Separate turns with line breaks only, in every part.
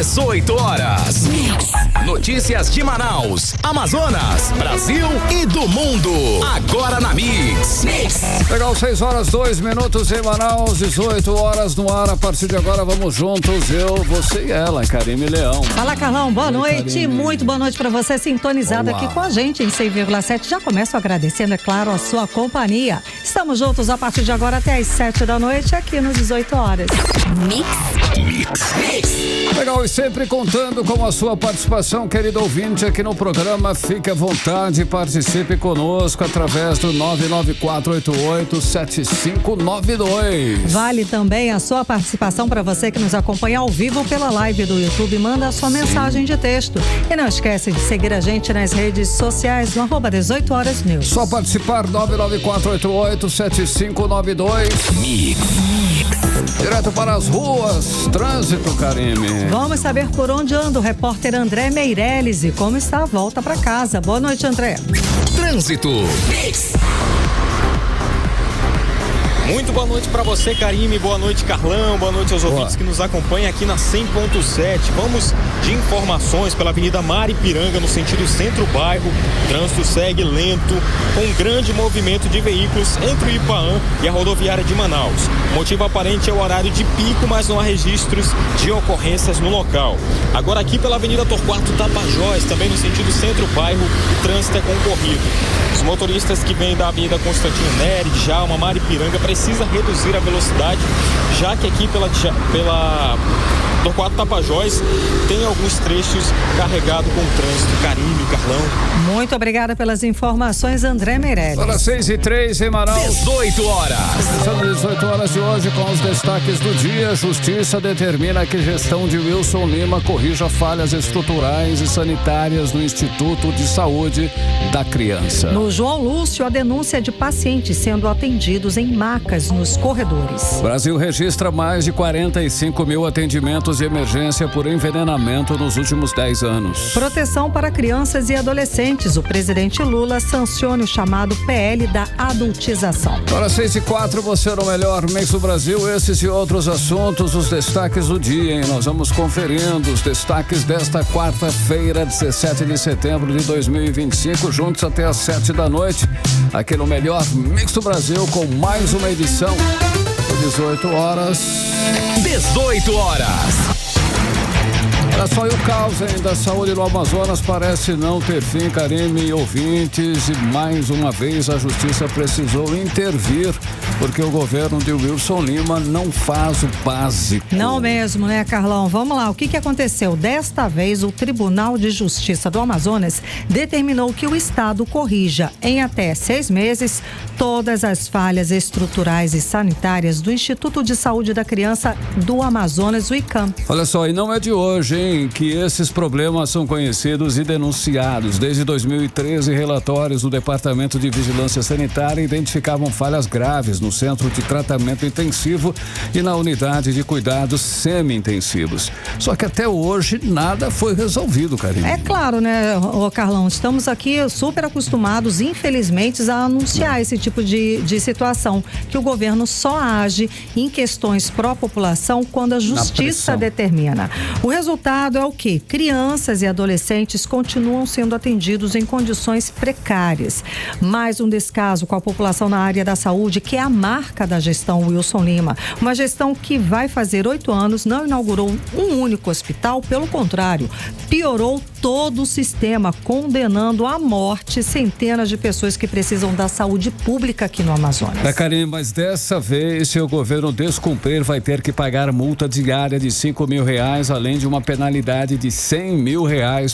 18 horas. Notícias de Manaus, Amazonas, Brasil e do mundo. Agora na Mix.
Legal, 6 horas 2 minutos em Manaus, 18 horas no ar. A partir de agora vamos juntos, eu, você e ela, Karime Leão.
Fala, Carlão, boa noite.
Karime.
Muito boa noite pra você, sintonizado aqui com a gente em 100,7. Já começo agradecendo, é claro, a sua companhia. Estamos juntos a partir de agora até às 7 da noite, aqui no 18 horas.
Legal, e sempre contando com a sua participação, querido ouvinte, aqui no programa. Fique à vontade, participe conosco através do 994887592.
Vale também a sua participação para você que nos acompanha ao vivo pela live do YouTube. Manda a sua mensagem de texto. E não esquece de seguir a gente nas redes sociais no @18 News.
Só participar, 994887592. Direto para as ruas, trânsito, Karime.
Vamos saber por onde anda o repórter André Meirelles e como está a volta para casa. Boa noite, André.
Trânsito.
Muito boa noite para você, Karime. Boa noite, Carlão. Boa noite aos ouvintes que nos acompanham aqui na 100.7. Vamos de informações pela Avenida Maripiranga, no sentido centro-bairro. O trânsito segue lento, com grande movimento de veículos entre o Ipaã e a rodoviária de Manaus. O motivo aparente é o horário de pico, mas não há registros de ocorrências no local. Agora aqui pela Avenida Torquato Tapajós, também no sentido centro-bairro, o trânsito é concorrido. Os motoristas que vêm da Avenida Constantino Neri, Djalma, Maripiranga, precisa reduzir a velocidade, já que aqui pela Torquato Tapajós tem alguns trechos carregados com trânsito. Karime, Carlão.
Muito obrigada pelas informações, André Meirelles.
Para 6h03 em Manaus.
18 horas.
São 18 horas de hoje com os destaques do dia. Justiça determina que gestão de Wilson Lima corrija falhas estruturais e sanitárias no Instituto de Saúde da Criança.
No João Lúcio, a denúncia de pacientes sendo atendidos em macas nos corredores.
O Brasil registra mais de 45 mil atendimentos de emergência por envenenamento nos últimos 10 anos.
Proteção para crianças e adolescentes. O presidente Lula sanciona o chamado PL da adultização.
Para 6h04, você no melhor Mix do Brasil. Esses e outros assuntos, os destaques do dia, hein? Nós vamos conferindo os destaques desta quarta-feira, 17 de setembro de 2025, juntos até às 7 da noite, aqui no melhor Mix do Brasil, com mais uma edição. 18 horas.
18 horas.
Olha só, e o caos ainda da saúde no Amazonas parece não ter fim, Karime e ouvintes, e mais uma vez a justiça precisou intervir, porque o governo de Wilson Lima não faz o básico.
Não mesmo, né, Carlão? Vamos lá, o que aconteceu? Desta vez, o Tribunal de Justiça do Amazonas determinou que o Estado corrija em até 6 meses todas as falhas estruturais e sanitárias do Instituto de Saúde da Criança do Amazonas, o ICAM.
Olha só, e não é de hoje, hein, que esses problemas são conhecidos e denunciados. Desde 2013, relatórios do Departamento de Vigilância Sanitária identificavam falhas graves no Centro de Tratamento Intensivo e na Unidade de Cuidados Semi-Intensivos. Só que até hoje nada foi resolvido, Karime.
É claro, né, Carlão? Estamos aqui super acostumados, infelizmente, a anunciar esse tipo de situação, que o governo só age em questões pró-população quando a justiça determina. O resultado é o quê? Crianças e adolescentes continuam sendo atendidos em condições precárias. Mais um descaso com a população na área da saúde, que é a marca da gestão Wilson Lima. Uma gestão que vai fazer 8 anos, não inaugurou um único hospital, pelo contrário, piorou todo o sistema, condenando à morte centenas de pessoas que precisam da saúde pública aqui no Amazonas.
Karime, mas dessa vez, se o governo descumprir, vai ter que pagar multa diária de R$5 mil, além de uma penalidade de R$100 mil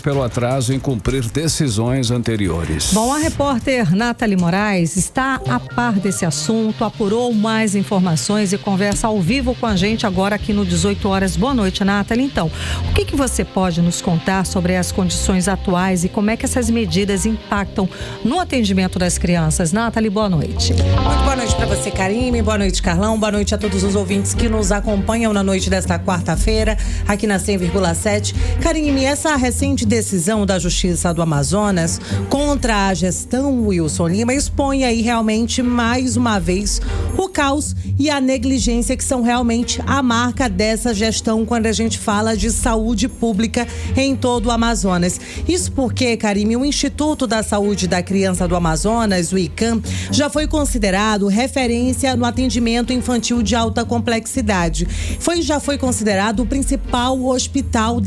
pelo atraso em cumprir decisões anteriores.
Bom, a repórter Nathalie Moraes está a par desse assunto, apurou mais informações e conversa ao vivo com a gente agora aqui no 18 horas. Boa noite, Nathalie. Então, o que você pode nos contar sobre as condições atuais e como é que essas medidas impactam no atendimento das crianças? Nathalie, boa noite.
Muito boa noite para você, Karime. Boa noite, Carlão. Boa noite a todos os ouvintes que nos acompanham na noite desta quarta-feira, aqui na 100,7. Karime, essa recente decisão da Justiça do Amazonas contra a gestão Wilson Lima expõe aí realmente mais uma vez pacientes, o caos e a negligência que são realmente a marca dessa gestão quando a gente fala de saúde pública em todo o Amazonas. Isso porque, Karime, o Instituto da Saúde da Criança do Amazonas, o ICAM, já foi considerado referência no atendimento infantil de alta complexidade. Já foi considerado o principal hospital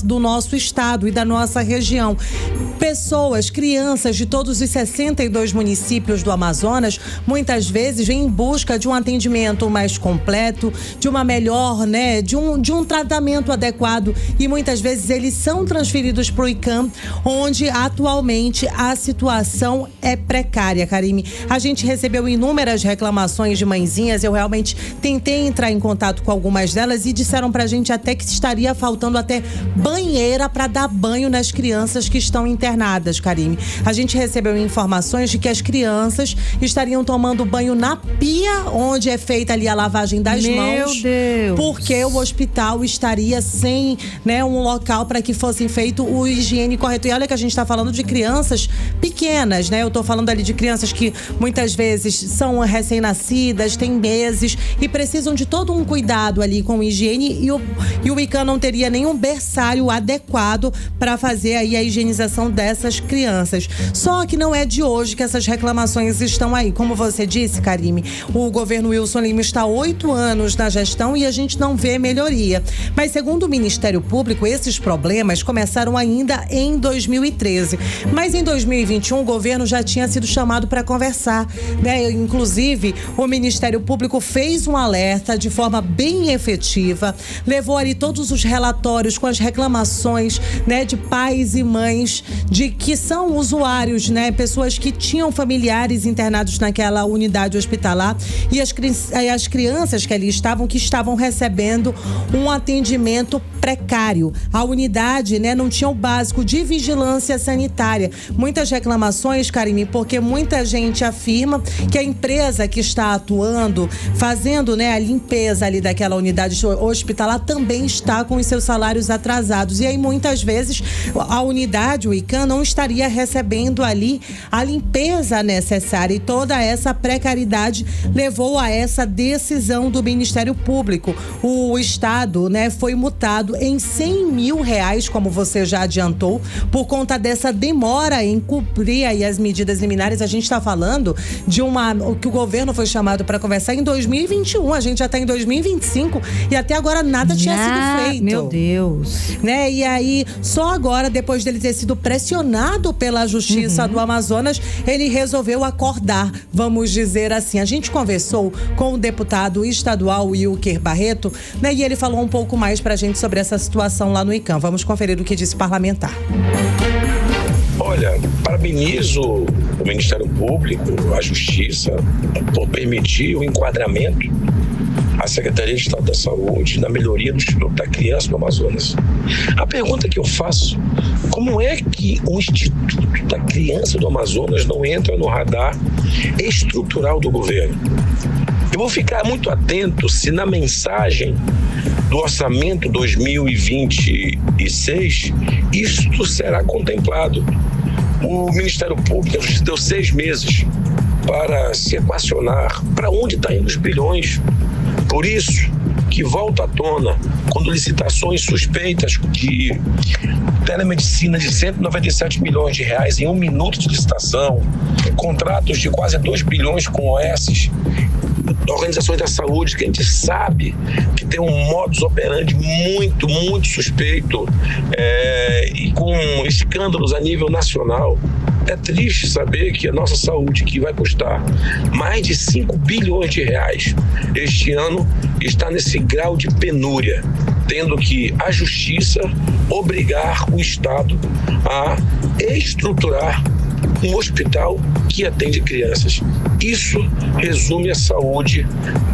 do nosso estado e da nossa região. Pessoas, crianças de todos os 62 municípios do Amazonas, muitas vezes vêm em busca de um atendimento mais completo, de uma melhor, de um tratamento adequado, e muitas vezes eles são transferidos para o ICAM, onde atualmente a situação é precária, Karime. A gente recebeu inúmeras reclamações de mãezinhas, eu realmente tentei entrar em contato com algumas delas e disseram pra gente até que estaria faltando até banheira para dar banho nas crianças que estão internadas, Karime. A gente recebeu informações de que as crianças estariam tomando banho na pia, onde é feita ali a lavagem das mãos.
Meu Deus!
Porque o hospital estaria sem, um local para que fosse feito o higiene correto. E olha que a gente está falando de crianças pequenas, Eu tô falando ali de crianças que muitas vezes são recém-nascidas, têm meses e precisam de todo um cuidado ali com higiene, e o ICAM não teria nenhum berçário adequado para fazer aí a higienização dessas crianças. Só que não é de hoje que essas reclamações estão aí. Como você disse, Karime, o governo Wilson Lima está há 8 anos na gestão e a gente não vê melhoria. Mas segundo o Ministério Público, esses problemas começaram ainda em 2013. Mas em 2021 o governo já tinha sido chamado para conversar, Inclusive, o Ministério Público fez um alerta de forma bem efetiva, levou ali todos os relatórios com as reclamações, de pais e mães de que são usuários, pessoas que tinham familiares internados naquela unidade hospitalar, e as crianças que ali estavam recebendo um atendimento precário. A unidade, não tinha o básico de vigilância sanitária. Muitas reclamações, Karime, porque muita gente afirma que a empresa que está atuando, fazendo, a limpeza ali daquela unidade hospitalar, também está com os seus salários atrasados. E aí, muitas vezes, a unidade, o ICAM, não estaria recebendo ali a limpeza necessária. E toda essa precariedade levou a essa decisão do Ministério Público. O Estado, foi multado em R$100 mil, como você já adiantou, por conta dessa demora em cumprir aí as medidas liminares. A gente está falando de que o governo foi chamado para conversar em 2021, a gente já está em 2025 e até agora nada tinha sido feito.
Meu Deus.
E aí, só agora, depois dele ter sido pressionado pela Justiça do Amazonas, ele resolveu acordar, vamos dizer assim. A gente conversou com o deputado estadual Wilker Barreto, e ele falou um pouco mais pra gente sobre essa situação lá no ICAM. Vamos conferir o que disse o parlamentar.
Olha, parabenizo o Ministério Público, a Justiça, por permitir o enquadramento à Secretaria de Estado da Saúde na melhoria do Instituto da Criança do Amazonas. A pergunta que eu faço: como é que o Instituto da Criança do Amazonas não entra no radar estrutural do governo? Eu vou ficar muito atento se na mensagem do orçamento 2026 isto será contemplado. O Ministério Público deu 6 meses para se equacionar para onde está indo os bilhões. Por isso que volta à tona, quando licitações suspeitas de telemedicina de R$197 milhões em 1 minuto de licitação, contratos de quase 2 bilhões com OS, organizações da saúde, que a gente sabe que tem um modus operandi muito, muito suspeito, e com escândalos a nível nacional. É triste saber que a nossa saúde, que vai custar mais de R$5 bilhões este ano, está nesse grau de penúria, tendo que a Justiça obrigar o Estado a estruturar um hospital que atende crianças. Isso resume a saúde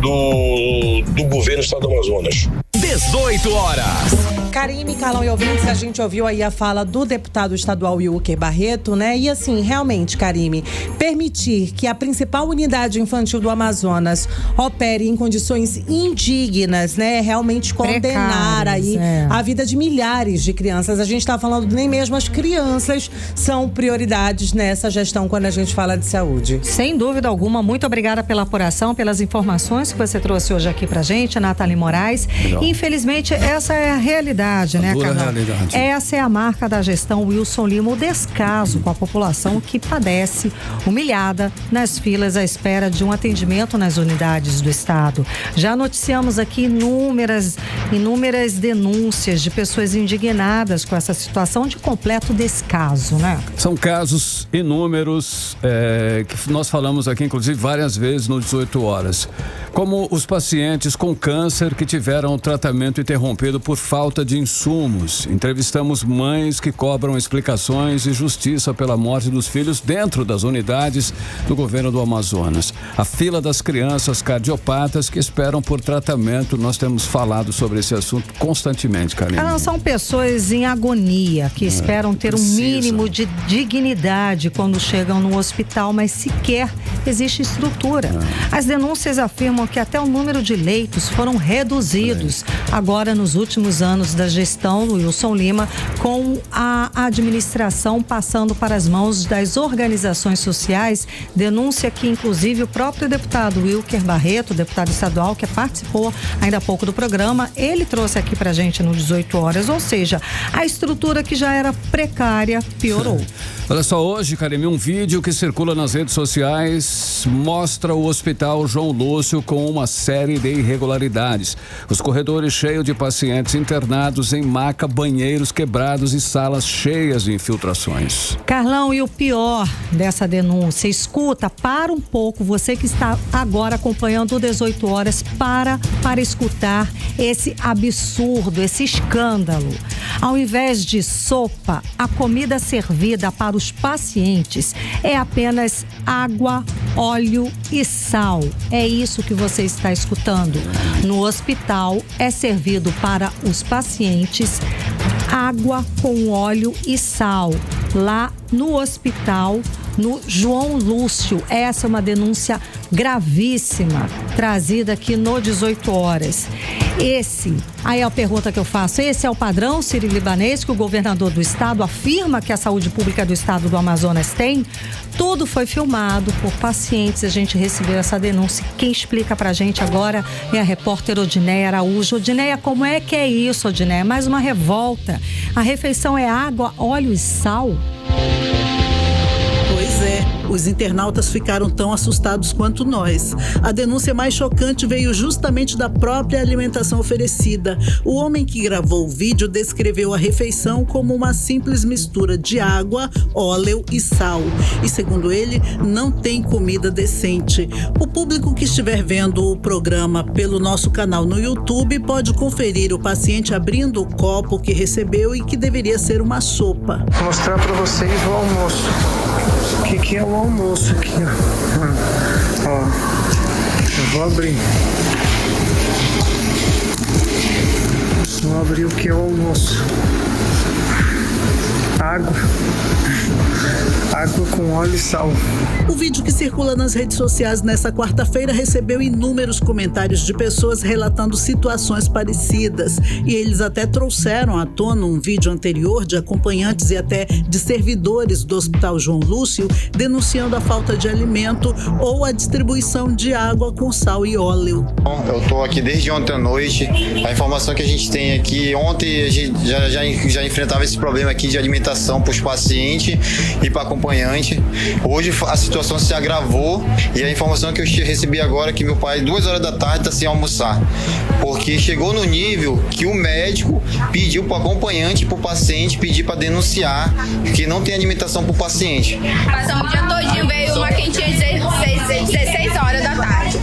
do governo do Estado do Amazonas.
18 horas.
Karime, Carlão e ouvintes, a gente ouviu aí a fala do deputado estadual Wilker Barreto, né? E assim, realmente, Karime, permitir que a principal unidade infantil do Amazonas opere em condições indignas, né? Realmente condenar aí a vida de milhares de crianças. A gente tá falando nem mesmo as crianças são prioridades nessa gestão quando a gente fala de saúde.
Sem dúvida alguma, muito obrigada pela apuração, pelas informações que você trouxe hoje aqui pra gente, Nathalie Moraes. Legal. Infelizmente, essa é a realidade, né, Carlão? Essa é a marca da gestão Wilson Lima, o descaso com a população que padece humilhada nas filas à espera de um atendimento nas unidades do estado. Já noticiamos aqui inúmeras denúncias de pessoas indignadas com essa situação de completo descaso, né?
São casos inúmeros que nós falamos aqui, inclusive, várias vezes no 18 horas. Como os pacientes com câncer que tiveram o tratamento interrompido por falta de insumos. Entrevistamos mães que cobram explicações e justiça pela morte dos filhos dentro das unidades do governo do Amazonas. A fila das crianças cardiopatas que esperam por tratamento. Nós temos falado sobre esse assunto constantemente, Karine.
Elas são pessoas em agonia que esperam ter um mínimo de dignidade quando chegam no hospital, mas sequer existe estrutura. As denúncias afirmam que até o número de leitos foram reduzidos agora nos últimos anos da gestão do Wilson Lima, com a administração passando para as mãos das organizações sociais. Denúncia que inclusive o próprio deputado Wilker Barreto, deputado estadual, que participou ainda há pouco do programa, ele trouxe aqui pra gente no 18 horas, ou seja, a estrutura que já era precária piorou.
Olha só, hoje, Karime, um vídeo que circula nas redes sociais mostra o Hospital João Lúcio com uma série de irregularidades. Os corredores cheios de pacientes internados em maca, banheiros quebrados e salas cheias de infiltrações.
Carlão, e o pior dessa denúncia, escuta, para um pouco, você que está agora acompanhando o 18 horas, para escutar esse absurdo, esse escândalo. Ao invés de sopa, a comida servida para os pacientes é apenas água, óleo e sal. É isso que você está escutando. No hospital é servido para os pacientes água com óleo e sal. Lá no hospital, no João Lúcio. Essa é uma denúncia gravíssima, trazida aqui no 18 horas. Aí é a pergunta que eu faço, esse é o padrão sírio-libanês que o governador do estado afirma que a saúde pública do estado do Amazonas tem? Tudo foi filmado por pacientes, a gente recebeu essa denúncia. Quem explica pra gente agora é a repórter Odineia Araújo. Odineia, como é que é isso, Odineia? Mais uma revolta. A refeição é água, óleo e sal?
Pois é, os internautas ficaram tão assustados quanto nós. A denúncia mais chocante veio justamente da própria alimentação oferecida. O homem que gravou o vídeo descreveu a refeição como uma simples mistura de água, óleo e sal. E segundo ele, não tem comida decente. O público que estiver vendo o programa pelo nosso canal no YouTube pode conferir o paciente abrindo o copo que recebeu e que deveria ser uma sopa.
Vou mostrar para vocês o almoço. O que é o almoço aqui, ó. Eu vou abrir. Vou abrir o que é o almoço. Água com óleo e sal.
O vídeo que circula nas redes sociais nessa quarta-feira recebeu inúmeros comentários de pessoas relatando situações parecidas. E eles até trouxeram à tona um vídeo anterior de acompanhantes e até de servidores do Hospital João Lúcio denunciando a falta de alimento ou a distribuição de água com sal e óleo.
Eu estou aqui desde ontem à noite. A informação que a gente tem aqui, ontem a gente já enfrentava esse problema aqui de alimentação para os pacientes e para acompanhante. Hoje a situação se agravou e a informação que eu recebi agora é que meu pai 2 horas da tarde está sem almoçar, porque chegou no nível que o médico pediu para o acompanhante, para o paciente, pedir para denunciar que não tem alimentação para o paciente.
Passamos o dia todinho, veio uma quentinha de 16 horas da tarde.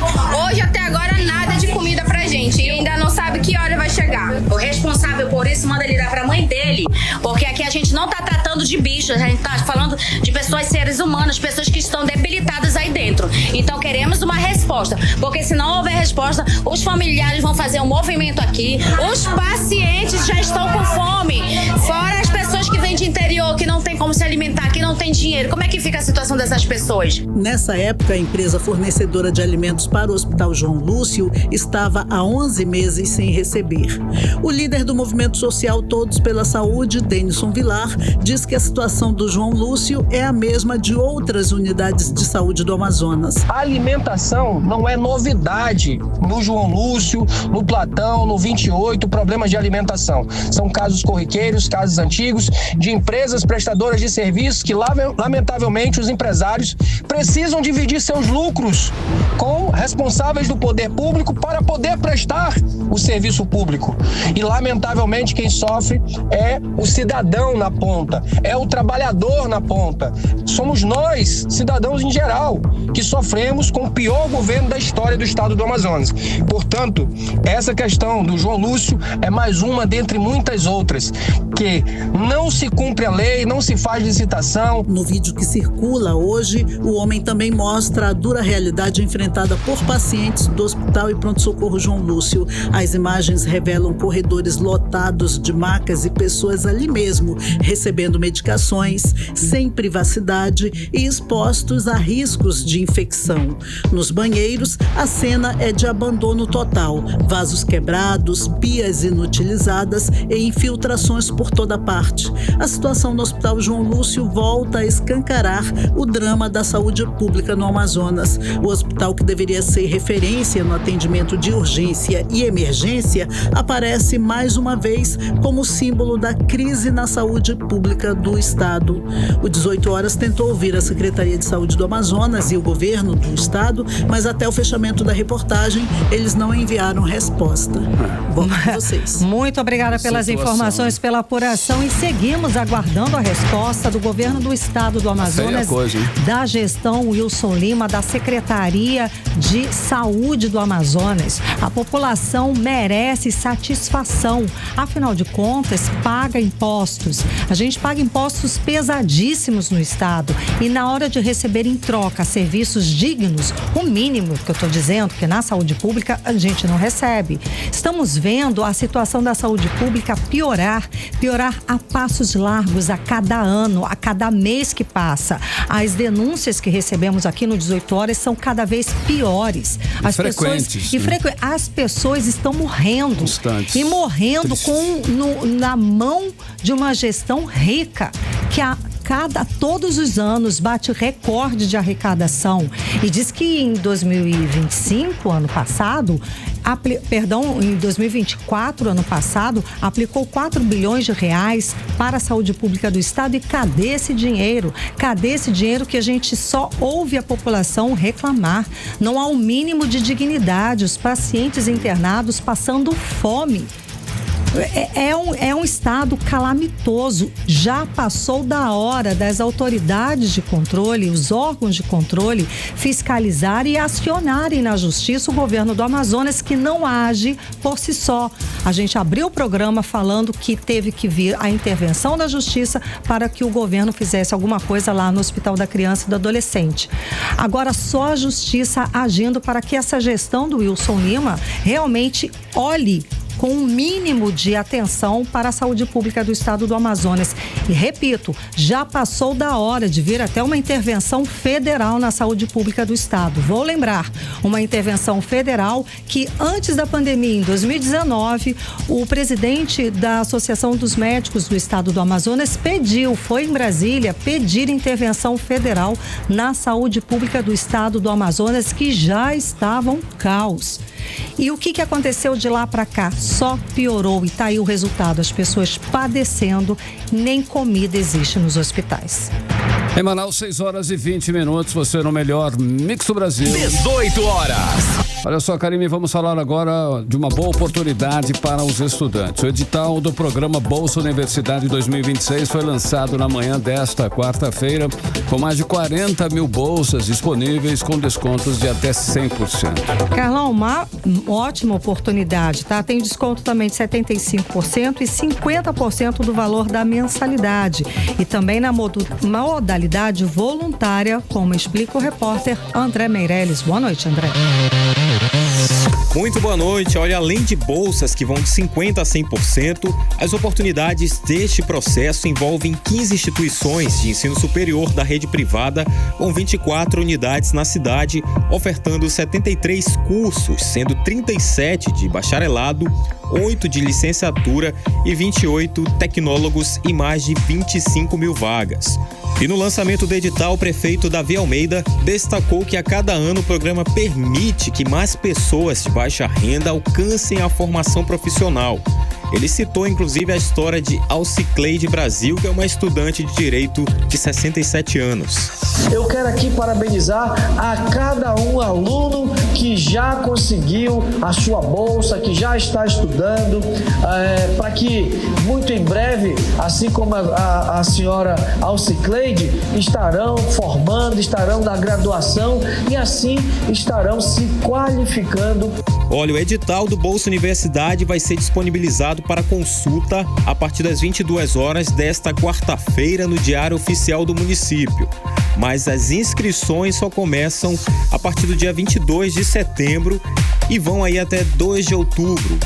Hoje até agora nada de comida pra gente. gente, e ainda não sabe que hora vai chegar.
O responsável por isso manda ele dar pra mãe dele, porque aqui a gente não tá tratando de bichos, a gente tá falando de pessoas, seres humanos, pessoas que estão debilitadas aí dentro. Então queremos uma resposta, porque se não houver resposta, os familiares vão fazer um movimento aqui, os pacientes já estão com fome, fora as pessoas que vêm de interior, que não tem como se alimentar, que não tem dinheiro. Como é que fica a situação dessas pessoas?
Nessa época, a empresa fornecedora de alimentos para o Hospital João Lúcio estava há 11 meses sem receber. O líder do movimento social Todos pela Saúde, Denison Vilar, diz que a situação do João Lúcio é a mesma de outras unidades de saúde do Amazonas.
A alimentação não é novidade no João Lúcio, no Platão, no 28, problemas de alimentação. São casos corriqueiros, casos antigos, de empresas prestadoras de serviços que, lamentavelmente, os empresários precisam dividir seus lucros com responsáveis do poder público para poder prestar o serviço público. E, lamentavelmente, quem sofre é o cidadão na ponta, é o trabalhador na ponta. Somos nós, cidadãos em geral, que sofremos com o pior governo da história do estado do Amazonas. Portanto, essa questão do João Lúcio é mais uma dentre muitas outras, que não se cumpre a lei, não se faz licitação.
No vídeo que circula hoje, o homem também mostra a dura realidade enfrentada por pacientes do Hospital e Pronto-Socorro João Lúcio. As imagens revelam corredores lotados de macas e pessoas ali mesmo, recebendo medicações, sem privacidade e expostos a riscos de infecção. Nos banheiros, a cena é de abandono total. Vasos quebrados, pias inutilizadas e infiltrações por toda parte. A situação no Hospital João Lúcio volta a escancarar o drama da saúde pública no Amazonas. O hospital, que deveria ser referência no atendimento de urgência e emergência, aparece mais uma vez como símbolo da crise na saúde pública do estado. O 18 Horas tentou ouvir a Secretaria de Saúde do Amazonas e o governo do estado, mas até o fechamento da reportagem, eles não enviaram resposta. Vamos com vocês.
Muito obrigada pelas informações, pela apuração, e seguimos aguardando a resposta do governo do estado do Amazonas, da gestão Wilson Lima, da Secretaria de Saúde do Amazonas. A população merece satisfação. Afinal de contas, paga impostos. A gente paga impostos pesadíssimos no estado, e na hora de receber em troca serviços dignos, o mínimo que eu estou dizendo, que na saúde pública a gente não recebe. Estamos vendo a situação da saúde pública piorar a passos largos a cada ano, a cada mês que passa. As denúncias que recebemos aqui no 18 Horas são cada vez piores. As pessoas estão morrendo. Constantes. E morrendo na mão de uma gestão rica, que todos os anos bate recorde de arrecadação, e diz que em 2025, ano passado, em 2024, ano passado, aplicou 4 bilhões de reais para a saúde pública do estado. E cadê esse dinheiro? Cadê esse dinheiro que a gente só ouve a população reclamar? Não há um mínimo de dignidade, os pacientes internados passando fome. É um estado calamitoso. Já passou da hora das autoridades de controle, os órgãos de controle, fiscalizarem e acionarem na justiça o governo do Amazonas, que não age por si só. A gente abriu o programa falando que teve que vir a intervenção da justiça para que o governo fizesse alguma coisa lá no Hospital da Criança e do Adolescente. Agora, só a justiça agindo para que essa gestão do Wilson Lima realmente olhe com um mínimo de atenção para a saúde pública do estado do Amazonas. E repito, já passou da hora de vir até uma intervenção federal na saúde pública do estado. Vou lembrar, uma intervenção federal que antes da pandemia, em 2019, o presidente da Associação dos Médicos do estado do Amazonas foi em Brasília pedir intervenção federal na saúde pública do estado do Amazonas, que já estava um caos. E o que aconteceu de lá para cá? Só piorou, e tá aí o resultado, as pessoas padecendo, nem comida existe nos hospitais.
Em Manaus, 6 horas e 20 minutos, você no melhor Mix do Brasil.
18 horas.
Olha só, Karime, vamos falar agora de uma boa oportunidade para os estudantes. O edital do programa Bolsa Universidade 2026 foi lançado na manhã desta quarta-feira, com mais de 40 mil bolsas disponíveis com descontos de até 100%.
Carlão, uma ótima oportunidade, tá? Tem desconto também de 75% e 50% do valor da mensalidade. E também na modalidade voluntária, como explica o repórter André Meirelles. Boa noite, André.
Muito boa noite. Olha, além de bolsas que vão de 50% a 100%, as oportunidades deste processo envolvem 15 instituições de ensino superior da rede privada, com 24 unidades na cidade, ofertando 73 cursos, sendo 37 de bacharelado, 8 de licenciatura e 28 tecnólogos e mais de 25 mil vagas. E no lançamento do edital, o prefeito Davi Almeida destacou que a cada ano o programa permite que mais pessoas de baixa renda alcancem a formação profissional. Ele citou inclusive a história de Alcicleide Brasil, que é uma estudante de direito de 67 anos.
Eu quero aqui parabenizar a cada um aluno que já conseguiu a sua bolsa, que já está estudando, para que muito em breve, assim como a senhora Alcicleide, estarão formando, estarão na graduação e assim estarão se qualificando.
Olha, o edital do Bolsa Universidade vai ser disponibilizado para consulta a partir das 22 horas desta quarta-feira no Diário Oficial do município. Mas as inscrições só começam a partir do dia 22 de setembro e vão aí até 2 de outubro,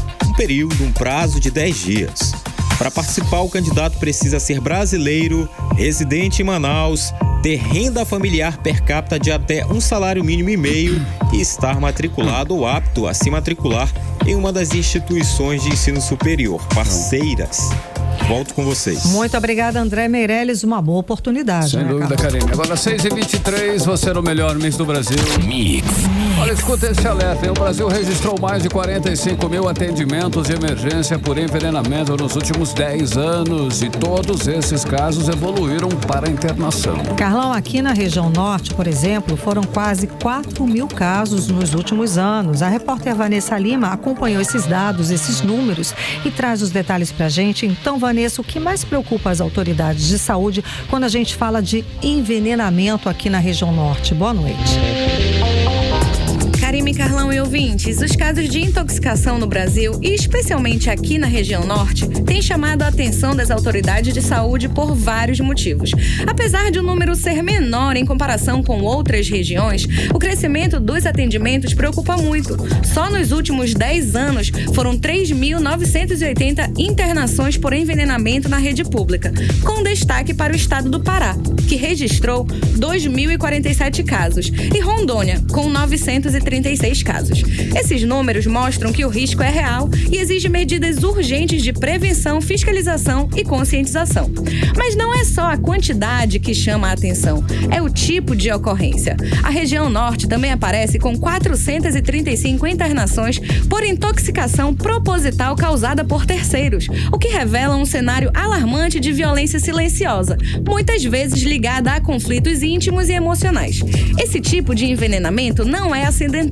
um prazo de 10 dias. Para participar, o candidato precisa ser brasileiro, residente em Manaus, ter renda familiar per capita de até um salário mínimo e meio e estar matriculado ou apto a se matricular em uma das instituições de ensino superior parceiras. Volto com vocês.
Muito obrigada, André Meirelles. Uma boa oportunidade.
Sem dúvida, Karine. Agora, 6h23, você era o melhor mix do Brasil.
Mix.
Olha, escuta esse alerta, hein? O Brasil registrou mais de 45 mil atendimentos de emergência por envenenamento nos últimos 10 anos e todos esses casos evoluíram para internação.
Carlão, aqui na região norte, por exemplo, foram quase 4 mil casos nos últimos anos. A repórter Vanessa Lima acompanhou esses dados, esses números e traz os detalhes pra gente. Então, Vanessa, o que mais preocupa as autoridades de saúde quando a gente fala de envenenamento aqui na região norte? Boa noite.
Karime, Carlão e ouvintes, os casos de intoxicação no Brasil, e especialmente aqui na região norte, têm chamado a atenção das autoridades de saúde por vários motivos. Apesar de o número ser menor em comparação com outras regiões, o crescimento dos atendimentos preocupa muito. Só nos últimos 10 anos foram 3.980 internações por envenenamento na rede pública, com destaque para o estado do Pará, que registrou 2.047 casos, e Rondônia, com 936 casos. Esses números mostram que o risco é real e exige medidas urgentes de prevenção, fiscalização e conscientização. Mas não é só a quantidade que chama a atenção, é o tipo de ocorrência. A região norte também aparece com 435 internações por intoxicação proposital causada por terceiros, o que revela um cenário alarmante de violência silenciosa, muitas vezes ligada a conflitos íntimos e emocionais. Esse tipo de envenenamento não é acidental,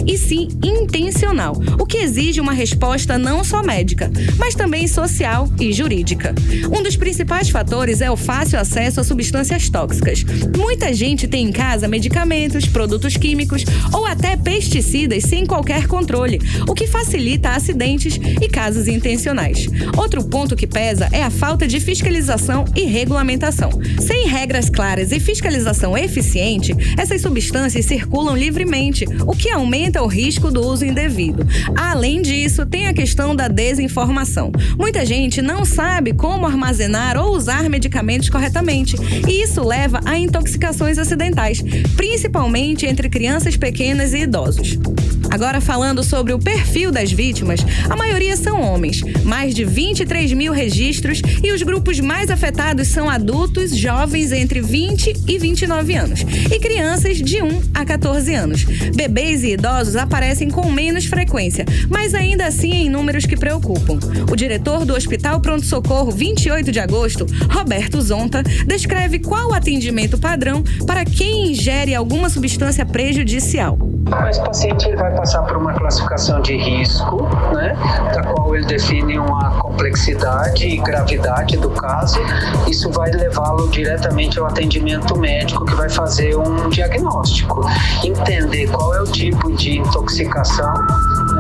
e sim intencional, o que exige uma resposta não só médica, mas também social e jurídica. Um dos principais fatores é o fácil acesso a substâncias tóxicas. Muita gente tem em casa medicamentos, produtos químicos ou até pesticidas sem qualquer controle, o que facilita acidentes e casos intencionais. Outro ponto que pesa é a falta de fiscalização e regulamentação. Sem regras claras e fiscalização eficiente, essas substâncias circulam livremente, o que aumenta o risco do uso indevido. Além disso, tem a questão da desinformação. Muita gente não sabe como armazenar ou usar medicamentos corretamente, e isso leva a intoxicações acidentais, principalmente entre crianças pequenas e idosos. Agora, falando sobre o perfil das vítimas, a maioria são homens, mais de 23 mil registros, e os grupos mais afetados são adultos jovens entre 20 e 29 anos e crianças de 1 a 14 anos. Bebês e idosos aparecem com menos frequência, mas ainda assim em números que preocupam. O diretor do Hospital Pronto Socorro 28 de agosto, Roberto Zonta, descreve qual o atendimento padrão para quem ingere alguma substância prejudicial.
Esse paciente ele vai passar por uma classificação de risco, né, da qual ele define uma complexidade e gravidade do caso. Isso vai levá-lo diretamente ao atendimento médico, que vai fazer um diagnóstico, entender qual é o tipo de intoxicação,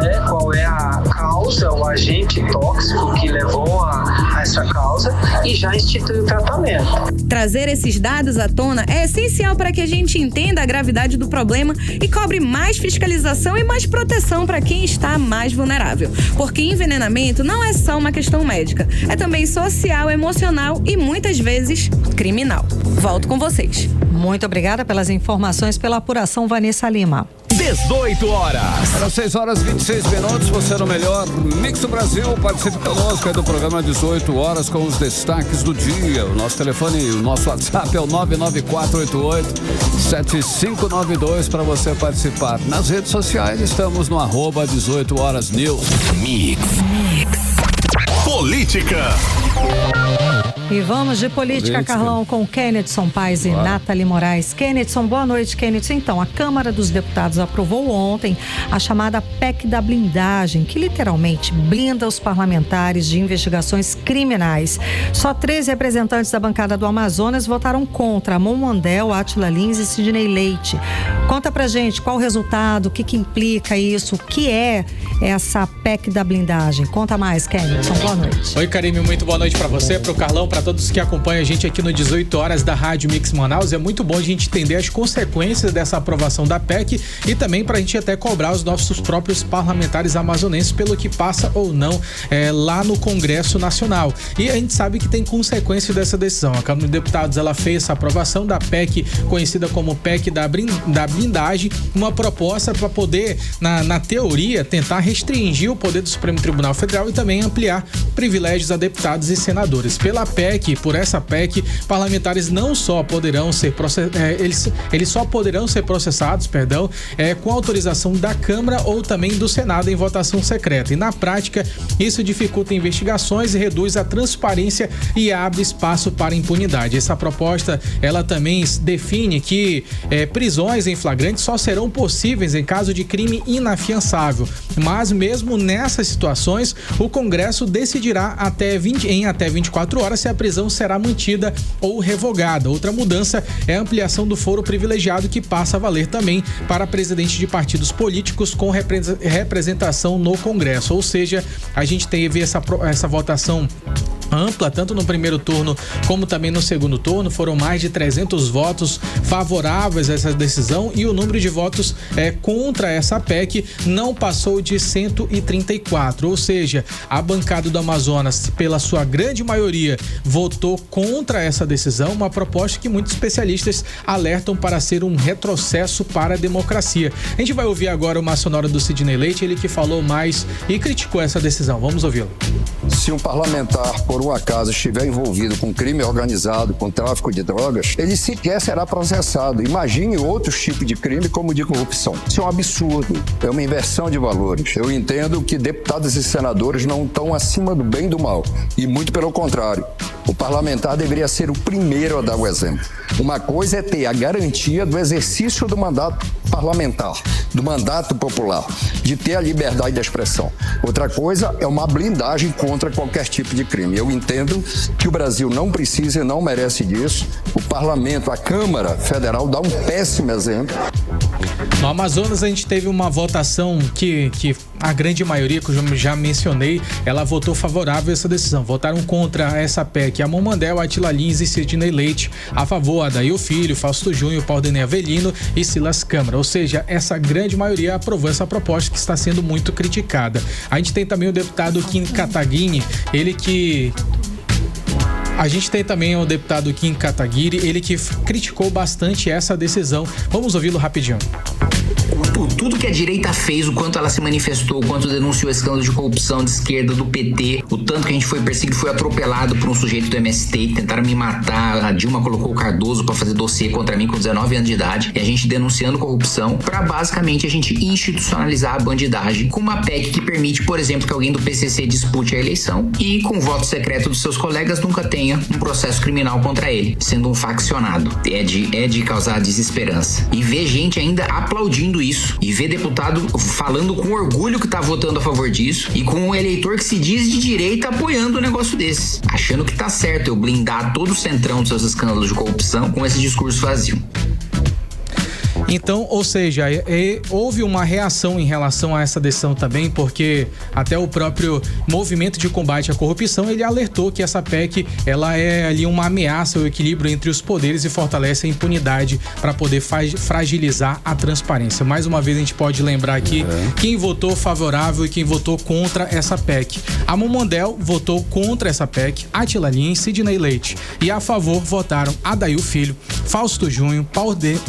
né, qual é a causa, o agente tóxico que levou a essa causa, e já institui o tratamento.
Trazer esses dados à tona é essencial para que a gente entenda a gravidade do problema e cobre mais fiscalização e mais proteção para quem está mais vulnerável. Porque envenenamento não é só uma questão médica, é também social, emocional e muitas vezes criminal. Volto com vocês.
Muito obrigada pelas informações, pela apuração, Vanessa Lima.
18 horas.
Às 6 horas e 26 minutos, você no melhor Mix do Brasil. Participe conosco do programa 18 horas com os destaques do dia. O nosso telefone, o nosso WhatsApp é o 99488-7592 para você participar. Nas redes sociais estamos no @18 horas News.
Mix. Política.
E vamos de política, Carlão, com Kennedson Paes e Nathalie Moraes. Kennedson, boa noite, Kennedson. Então, a Câmara dos Deputados aprovou ontem a chamada PEC da blindagem, que literalmente blinda os parlamentares de investigações criminais. Só 13 representantes da bancada do Amazonas votaram contra: Amon Mandel, Átila Lins e Sidney Leite. Conta pra gente qual o resultado, o que implica isso, o que é essa PEC da blindagem. Conta mais, Kennedson. Boa noite.
Oi, Karime, muito boa noite pra você, pro Carlão, pra todos que acompanham a gente aqui no 18 horas da Rádio Mix Manaus. É muito bom a gente entender as consequências dessa aprovação da PEC e também pra gente até cobrar os nossos próprios parlamentares amazonenses pelo que passa ou não lá no Congresso Nacional. E a gente sabe que tem consequência dessa decisão. A Câmara dos Deputados, ela fez essa aprovação da PEC, conhecida como PEC da blindagem, uma proposta para poder, na teoria, tentar restringir o poder do Supremo Tribunal Federal e também ampliar privilégios a deputados e senadores. Por essa PEC, parlamentares não só poderão ser eles só poderão ser processados, com autorização da Câmara ou também do Senado em votação secreta. E na prática, isso dificulta investigações e reduz a transparência e abre espaço para impunidade. Essa proposta, ela também define que prisões em flagrante só serão possíveis em caso de crime inafiançável. Mas mesmo nessas situações, o Congresso decidirá em até 24 horas se a prisão será mantida ou revogada. Outra mudança é a ampliação do foro privilegiado, que passa a valer também para presidentes de partidos políticos com representação no Congresso. Ou seja, a gente teve essa votação ampla, tanto no primeiro turno como também no segundo turno. Foram mais de 300 votos favoráveis a essa decisão e o número de votos contra essa PEC não passou de 134, ou seja, a bancada do Amazonas, pela sua grande maioria, votou contra essa decisão, uma proposta que muitos especialistas alertam para ser um retrocesso para a democracia. A gente vai ouvir agora uma sonora do Sidney Leite, ele que falou mais e criticou essa decisão. Vamos ouvi-lo.
Se um parlamentar, por um acaso, estiver envolvido com crime organizado, com tráfico de drogas, ele sequer será processado. Imagine outros tipos de crime, como de corrupção. Isso é um absurdo, é uma inversão de valores. Eu entendo que deputados e senadores não estão acima do bem e do mal, e muito pelo contrário. O parlamentar deveria ser o primeiro a dar o exemplo. Uma coisa é ter a garantia do exercício do mandato parlamentar, do mandato popular, de ter a liberdade de expressão. Outra coisa é uma blindagem contra qualquer tipo de crime. Eu entendo que o Brasil não precisa e não merece disso. O parlamento, a Câmara Federal dá um péssimo exemplo.
No Amazonas, a gente teve uma votação que a grande maioria, que eu já mencionei, ela votou favorável a essa decisão. Votaram contra essa PEC Amon Mandel, Átila Lins e Sidney Leite. A favor, Adair Filho, Fausto Júnior, Paulo Avelino e Silas Câmara. Ou seja, essa grande maioria aprovou essa proposta, que está sendo muito criticada. A gente tem também o deputado Kim Kataguiri, ele que criticou bastante essa decisão. Vamos ouvi-lo rapidinho.
Por tudo que a direita fez, o quanto ela se manifestou, o quanto denunciou escândalo de corrupção de esquerda, do PT, o tanto que a gente foi perseguido, foi atropelado por um sujeito do MST, tentaram me matar, a Dilma colocou o Cardoso pra fazer dossiê contra mim com 19 anos de idade, e a gente denunciando corrupção, pra basicamente a gente institucionalizar a bandidagem com uma PEC que permite, por exemplo, que alguém do PCC dispute a eleição e com o voto secreto dos seus colegas nunca tenha um processo criminal contra ele, sendo um faccionado. É de causar desesperança. E ver gente ainda aplaudindo isso disso e ver deputado falando com orgulho que tá votando a favor disso e com um eleitor que se diz de direita apoiando um negócio desse, achando que tá certo eu blindar todo o centrão dos seus escândalos de corrupção com esse discurso vazio.
Então, ou seja, houve uma reação em relação a essa decisão também, porque até o próprio movimento de combate à corrupção, ele alertou que essa PEC, ela é ali uma ameaça ao equilíbrio entre os poderes e fortalece a impunidade para poder fragilizar a transparência. Mais uma vez a gente pode lembrar aqui quem votou favorável e quem votou contra essa PEC. A Momondel votou contra essa PEC, Átila Lins, Sidney Leite, e a favor votaram Adail Filho, Fausto Júnior,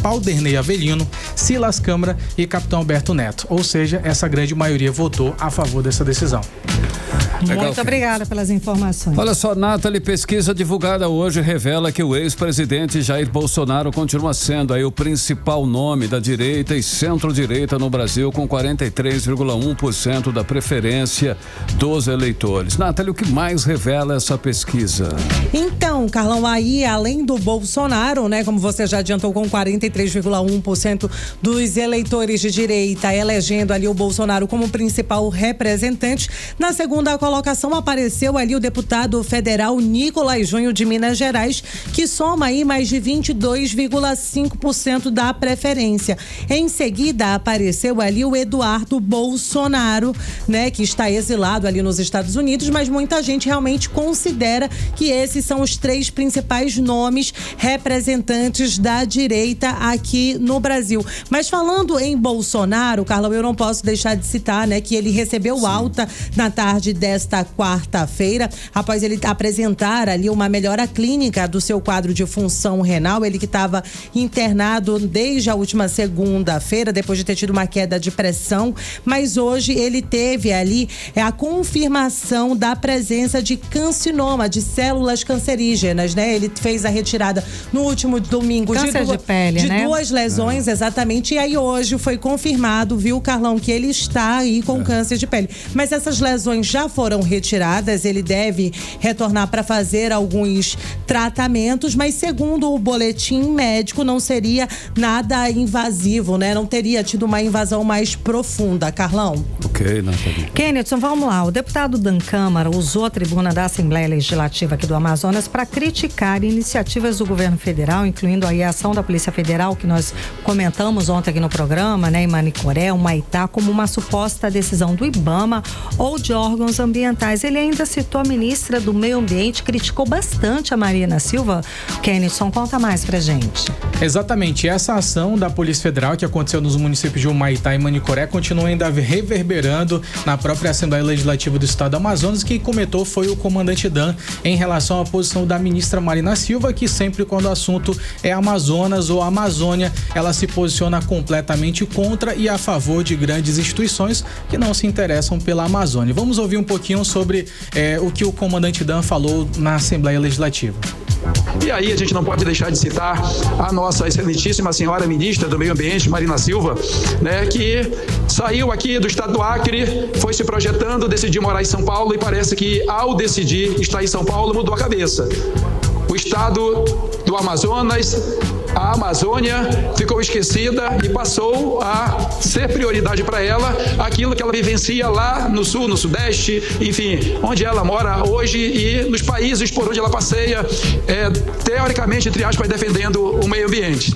Paulderney Avelino, Silas Câmara e Capitão Alberto Neto. Ou seja, essa grande maioria votou a favor dessa decisão.
Muito obrigada pelas informações.
Olha só, Nathalie, pesquisa divulgada hoje revela que o ex-presidente Jair Bolsonaro continua sendo aí o principal nome da direita e centro-direita no Brasil, com 43,1% da preferência dos eleitores. Nathalie, o que mais revela essa pesquisa?
Então, Carlão, aí além do Bolsonaro, né, como você já adiantou, com 43,1% dos eleitores de direita elegendo ali o Bolsonaro como principal representante, na segunda colocação apareceu ali o deputado federal Nicolás Júnior de Minas Gerais, que soma aí mais de 22,5% da preferência. Em seguida apareceu ali o Eduardo Bolsonaro, né, que está exilado ali nos Estados Unidos, mas muita gente realmente considera que esses são os três principais nomes representantes da direita aqui no Brasil. Mas falando em Bolsonaro, Carlão, eu não posso deixar de citar, né, que ele recebeu alta na tarde desta quarta-feira, após ele apresentar ali uma melhora clínica do seu quadro de função renal. Ele que estava internado desde a última segunda-feira, depois de ter tido uma queda de pressão, mas hoje ele teve ali a confirmação da presença de carcinoma, de células cancerígenas, né? Ele fez a retirada no último domingo
de pele,
de
né?
duas lesões, exatamente, e aí hoje foi confirmado, viu, Carlão, que ele está aí com câncer de pele. Mas essas lesões já foram retiradas, ele deve retornar para fazer alguns tratamentos, mas segundo o boletim médico não seria nada invasivo, né? Não teria tido uma invasão mais profunda, Carlão.
Ok, Nathalie.
Kennedy, vamos lá. O deputado Dan Câmara usou a tribuna da Assembleia Legislativa aqui do Amazonas para criticar iniciativas do governo federal, incluindo aí a ação da Polícia Federal, que nós comentamos ontem aqui no programa, né, em Manicoré, Humaitá, como uma suposta decisão do IBAMA ou de órgãos ambientais. Ele ainda citou a ministra do Meio Ambiente, criticou bastante a Marina Silva. Kennedy, conta mais pra gente.
Exatamente, essa ação da Polícia Federal que aconteceu nos municípios de Humaitá e Manicoré continua ainda reverberando na própria Assembleia Legislativa do Estado do Amazonas. Quem comentou foi o comandante Dan em relação à posição da ministra Marina Silva, que sempre quando o assunto é Amazonas ou Amazônia, ela se posiciona completamente contra e a favor de grandes instituições que não se interessam pela Amazônia. Vamos ouvir um pouquinho sobre o que o comandante Dan falou na Assembleia Legislativa.
E aí a gente não pode deixar de citar a nossa excelentíssima senhora ministra do Meio Ambiente, Marina Silva, né, que saiu aqui do estado do Acre, foi se projetando, decidiu morar em São Paulo e parece que ao decidir estar em São Paulo mudou a cabeça. O estado do Amazonas, a Amazônia ficou esquecida e passou a ser prioridade para ela aquilo que ela vivencia lá no sul, no sudeste, enfim, onde ela mora hoje e nos países por onde ela passeia, teoricamente, entre aspas, defendendo o meio ambiente.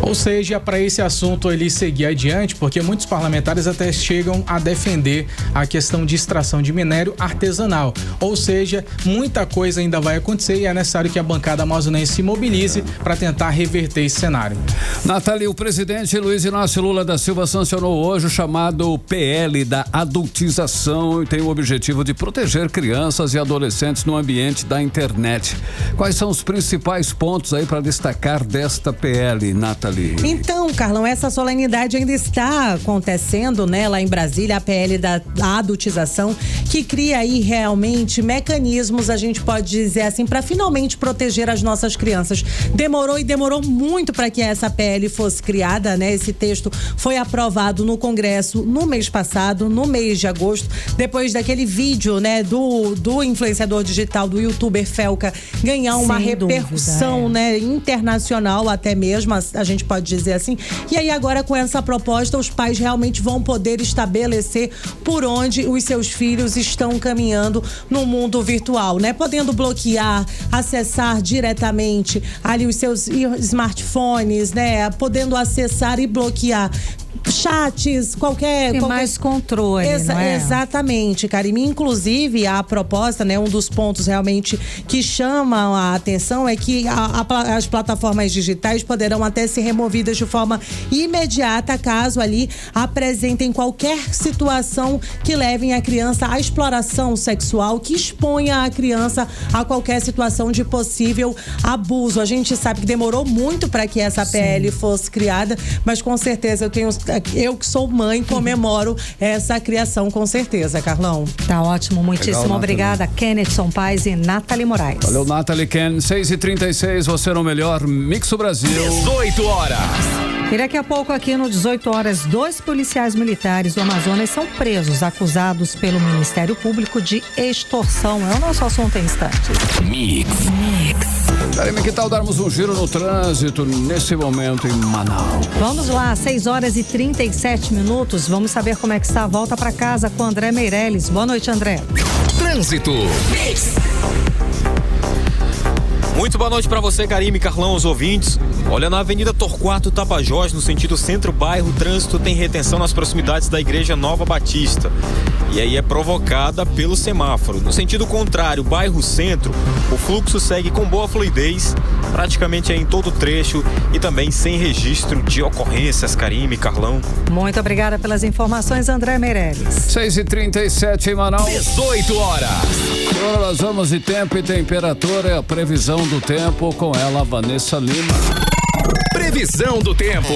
Ou seja, para esse assunto ele seguir adiante, porque muitos parlamentares até chegam a defender a questão de extração de minério artesanal. Ou seja, muita coisa ainda vai acontecer e é necessário que a bancada amazonense se mobilize para tentar reverter esse cenário.
Nathalie, o presidente Luiz Inácio Lula da Silva sancionou hoje o chamado PL da adultização e tem o objetivo de proteger crianças e adolescentes no ambiente da internet. Quais são os principais pontos aí para destacar desta PL, Nathalie?
Então, Carlão, essa solenidade ainda está acontecendo, né, lá em Brasília, a PL da adultização, que cria aí realmente mecanismos, a gente pode dizer assim, para finalmente proteger as nossas crianças. Demorou muito para que essa PL fosse criada, né? Esse texto foi aprovado no Congresso no mês passado, no mês de agosto, depois daquele vídeo, né, do influenciador digital, do youtuber Felca, ganhar uma repercussão, né, internacional até mesmo. A gente gente pode dizer assim. E aí agora com essa proposta, os pais realmente vão poder estabelecer por onde os seus filhos estão caminhando no mundo virtual, né? Podendo bloquear, acessar diretamente ali os seus smartphones, né? Podendo acessar e bloquear chats, qualquer
mais controle, não é?
Exatamente, Karime. Inclusive, a proposta, né, um dos pontos realmente que chamam a atenção é que as plataformas digitais poderão até ser removidas de forma imediata caso ali apresentem qualquer situação que levem a criança à exploração sexual, que exponha a criança a qualquer situação de possível abuso. A gente sabe que demorou muito para que essa PL fosse criada, mas com certeza eu que sou mãe, comemoro essa criação, com certeza, Carlão.
Tá ótimo, muitíssimo
Legal,
obrigada, Kennethson Paz e Nathalie Moraes.
Valeu, Nathalie Ken. 6h36, você no melhor Mix do Brasil.
18 horas.
E daqui a pouco, aqui no 18 horas, 2 policiais militares do Amazonas são presos, acusados pelo Ministério Público de extorsão. É o nosso assunto em instantes.
Mix.
Karime, que tal darmos um giro no trânsito nesse momento em Manaus?
Vamos lá, 6h37. Vamos saber como é que está a volta para casa com André Meirelles. Boa noite, André.
Trânsito.
Muito boa noite para você, Karime, Carlão, os ouvintes. Olha, na Avenida Torquato Tapajós, no sentido centro-bairro, o trânsito tem retenção nas proximidades da Igreja Nova Batista. E aí é provocada pelo semáforo. No sentido contrário, bairro Centro, o fluxo segue com boa fluidez, praticamente em todo o trecho e também sem registro de ocorrências, Karime, Carlão.
Muito obrigada pelas informações, André Meirelles.
6h37 em Manaus.
18 horas.
Agora nós vamos de tempo e temperatura, a previsão do tempo com ela, Vanessa Lima.
Previsão do tempo.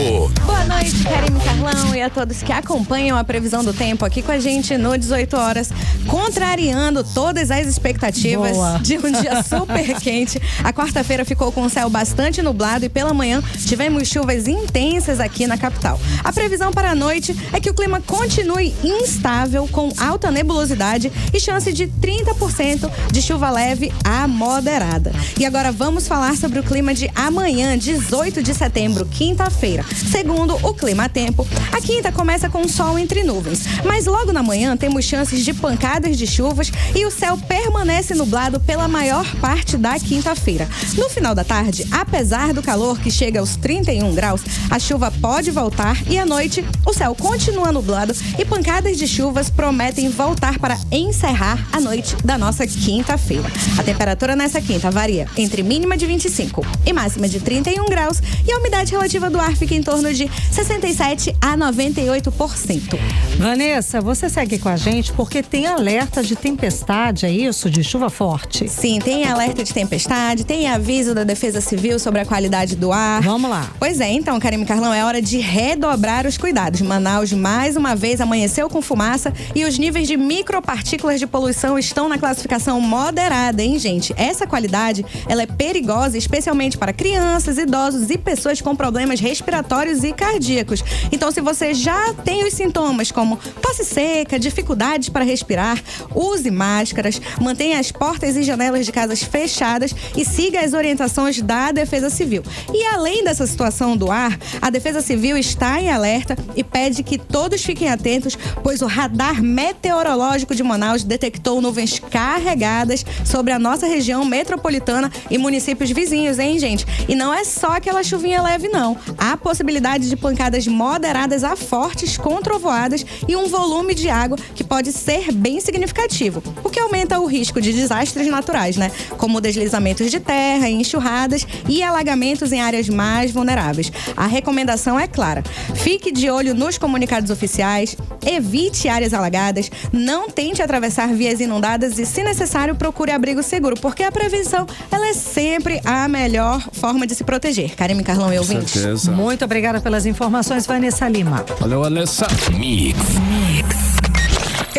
Boa noite, Karime, Carlão e a todos que acompanham a previsão do tempo aqui com a gente no 18 horas, contrariando todas as expectativas de um dia super quente. A quarta-feira ficou com o céu bastante nublado e pela manhã tivemos chuvas intensas aqui na capital. A previsão para a noite é que o clima continue instável, com alta nebulosidade e chance de 30% de chuva leve a moderada. E agora vamos falar sobre o clima de amanhã, 18 de setembro, quinta-feira. Segundo o Clima Tempo, a quinta começa com sol entre nuvens, mas logo na manhã temos chances de pancadas de chuvas e o céu permanece nublado pela maior parte da quinta-feira. No final da tarde, apesar do calor que chega aos 31 graus, a chuva pode voltar e à noite o céu continua nublado e pancadas de chuvas prometem voltar para encerrar a noite da nossa quinta-feira. A temperatura nessa quinta varia entre mínima de 25 e máxima de 31 graus e a umidade relativa do ar fica em torno de 67 a 98%.
Vanessa, você segue com a gente porque tem alerta de tempestade, é isso? De chuva forte?
Sim, tem alerta de tempestade, tem aviso da Defesa Civil sobre a qualidade do ar.
Vamos lá.
Pois é, então, Karime, Carlão, é hora de redobrar os cuidados. Manaus, mais uma vez, amanheceu com fumaça e os níveis de micropartículas de poluição estão na classificação moderada, hein, gente? Essa qualidade, ela é perigosa, especialmente para crianças, idosos e pessoas com problemas respiratórios e cardíacos. Então, se você já tem os sintomas como tosse seca, dificuldades para respirar, use máscaras, mantenha as portas e janelas de casas fechadas e siga as orientações da Defesa Civil. E além dessa situação do ar, a Defesa Civil está em alerta e pede que todos fiquem atentos, pois o radar meteorológico de Manaus detectou nuvens carregadas sobre a nossa região metropolitana e municípios vizinhos, hein, gente? E não é só aquela chuvinha leve, não. Há possibilidade de pancadas moderadas a fortes com trovoadas e um volume de água que pode ser bem significativo, o que aumenta o risco de desastres naturais, né? Como deslizamentos de terra, enxurradas e alagamentos em áreas mais vulneráveis. A recomendação é clara: fique de olho nos comunicados oficiais, evite áreas alagadas, não tente atravessar vias inundadas e, se necessário, procure abrigo seguro, porque a prevenção, ela é sempre a melhor forma de se proteger. Karime, Carlão e ouvintes.
Certeza.
Muito obrigada pelas informações, Vanessa Lima.
Valeu, Vanessa.
Mix.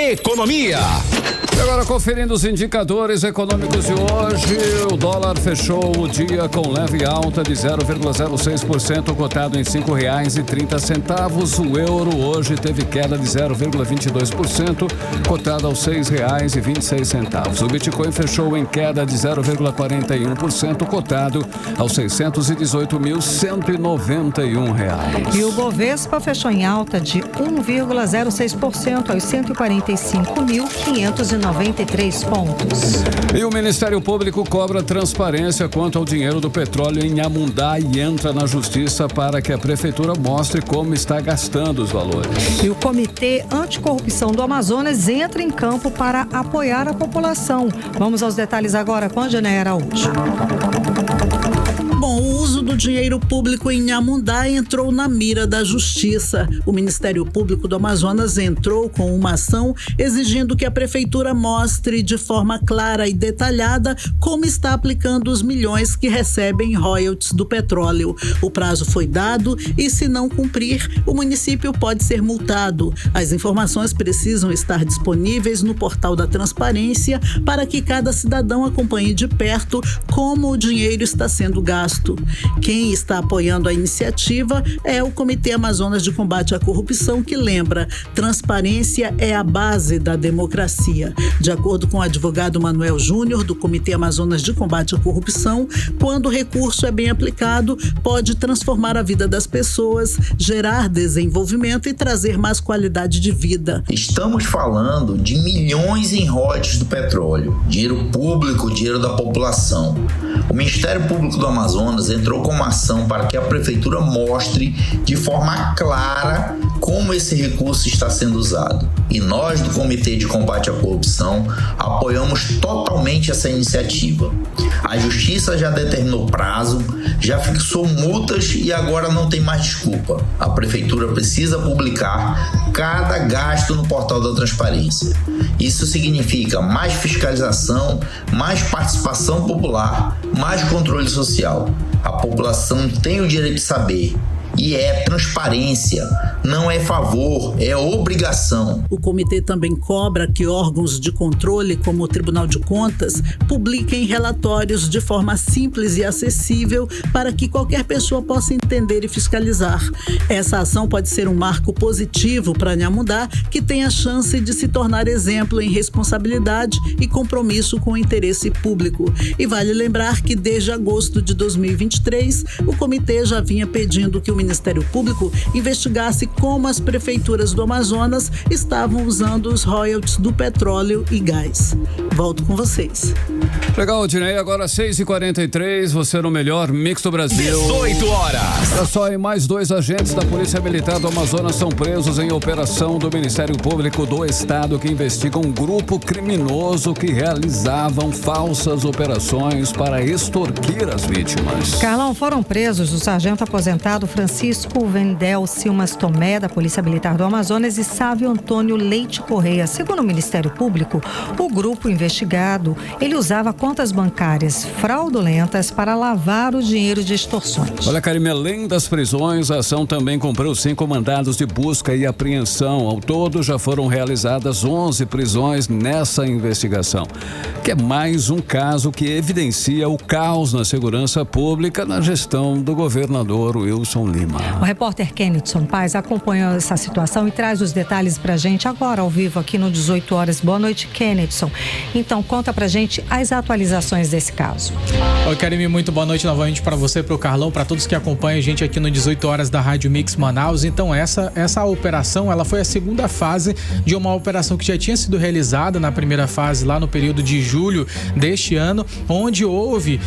Economia.
E agora, conferindo os indicadores econômicos de hoje, o dólar fechou o dia com leve alta de 0,06%, cotado em R$ 5,30. O euro hoje teve queda de 0,22%, cotado aos R$ 6,26. O Bitcoin fechou em queda de 0,41%, cotado aos R$ 618.191.
E o Bovespa fechou em alta de 1,06% aos 145.593 pontos.
E o Ministério Público cobra transparência quanto ao dinheiro do petróleo em Inhamundá e entra na justiça para que a prefeitura mostre como está gastando os valores.
E o Comitê Anticorrupção do Amazonas entra em campo para apoiar a população. Vamos aos detalhes agora com a Janeia Araújo.
Bom, o uso do dinheiro público em Inhamundá entrou na mira da Justiça. O Ministério Público do Amazonas entrou com uma ação exigindo que a Prefeitura mostre de forma clara e detalhada como está aplicando os milhões que recebem royalties do petróleo. O prazo foi dado e, se não cumprir, o município pode ser multado. As informações precisam estar disponíveis no portal da Transparência para que cada cidadão acompanhe de perto como o dinheiro está sendo gasto. Quem está apoiando a iniciativa é o Comitê Amazonas de Combate à Corrupção, que lembra: transparência é a base da democracia. De acordo com o advogado Manuel Júnior, do Comitê Amazonas de Combate à Corrupção, quando o recurso é bem aplicado, pode transformar a vida das pessoas, gerar desenvolvimento e trazer mais qualidade de vida.
Estamos falando de milhões em royalties do petróleo, dinheiro público, dinheiro da população. O Ministério Público do Amazonas entrou com uma ação para que a Prefeitura mostre de forma clara como esse recurso está sendo usado. E nós, do Comitê de Combate à Corrupção, apoiamos totalmente essa iniciativa. A Justiça já determinou prazo, já fixou multas e agora não tem mais desculpa. A Prefeitura precisa publicar cada gasto no portal da Transparência. Isso significa mais fiscalização, mais participação popular, mais controle social. A população tem o direito de saber. E é transparência, não é favor, é obrigação.
O comitê também cobra que órgãos de controle, como o Tribunal de Contas, publiquem relatórios de forma simples e acessível para que qualquer pessoa possa entender e fiscalizar. Essa ação pode ser um marco positivo para Inhamundá, que tem a chance de se tornar exemplo em responsabilidade e compromisso com o interesse público. E vale lembrar que desde agosto de 2023, o comitê já vinha pedindo que o Ministério Público investigasse como as prefeituras do Amazonas estavam usando os royalties do petróleo e gás. Volto com vocês.
Legal, Dinei. Agora 6h43, você no melhor mix do Brasil.
18 horas.
Olha só, e mais 2 agentes da Polícia Militar do Amazonas são presos em operação do Ministério Público do Estado que investiga um grupo criminoso que realizavam falsas operações para extorquir as vítimas.
Carlão, foram presos o sargento aposentado Francisco Vendel Silmas Tomé, da Polícia Militar do Amazonas, e Sávio Antônio Leite Correia. Segundo o Ministério Público, o grupo investigado, ele usava contas bancárias fraudulentas para lavar o dinheiro de extorsões.
Olha, Karime, além das prisões, a ação também cumpriu 5 mandados de busca e apreensão. Ao todo, já foram realizadas 11 prisões nessa investigação, que é mais um caso que evidencia o caos na segurança pública na gestão do governador Wilson Lima.
O repórter Kennedson Paz acompanhou essa situação e traz os detalhes pra gente agora, ao vivo, aqui no 18 horas. Boa noite, Kennedson. Então, conta pra gente as atualizações desse caso.
Oi, Karime, muito boa noite novamente para você, pro Carlão, para todos que acompanham a gente aqui no 18 horas da Rádio Mix Manaus. Então, essa operação, ela foi a segunda fase de uma operação que já tinha sido realizada na primeira fase, lá no período de julho deste ano, onde houve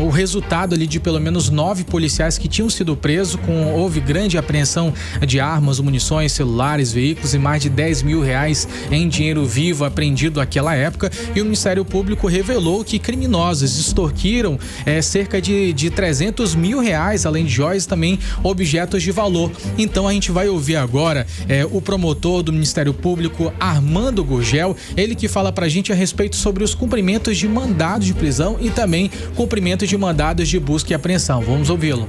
o resultado ali de pelo menos 9 policiais que tinham sido presos, houve grande apreensão de armas, munições, celulares, veículos e mais de R$10 mil em dinheiro vivo apreendido naquela época. E o Ministério Público revelou que criminosos extorquiram cerca de R$300 mil, além de joias, também objetos de valor. Então a gente vai ouvir agora o promotor do Ministério Público, Armando Gurgel, ele que fala pra gente a respeito sobre os cumprimentos de mandados de prisão e também cumprimento de mandados de busca e apreensão. Vamos ouvi-lo.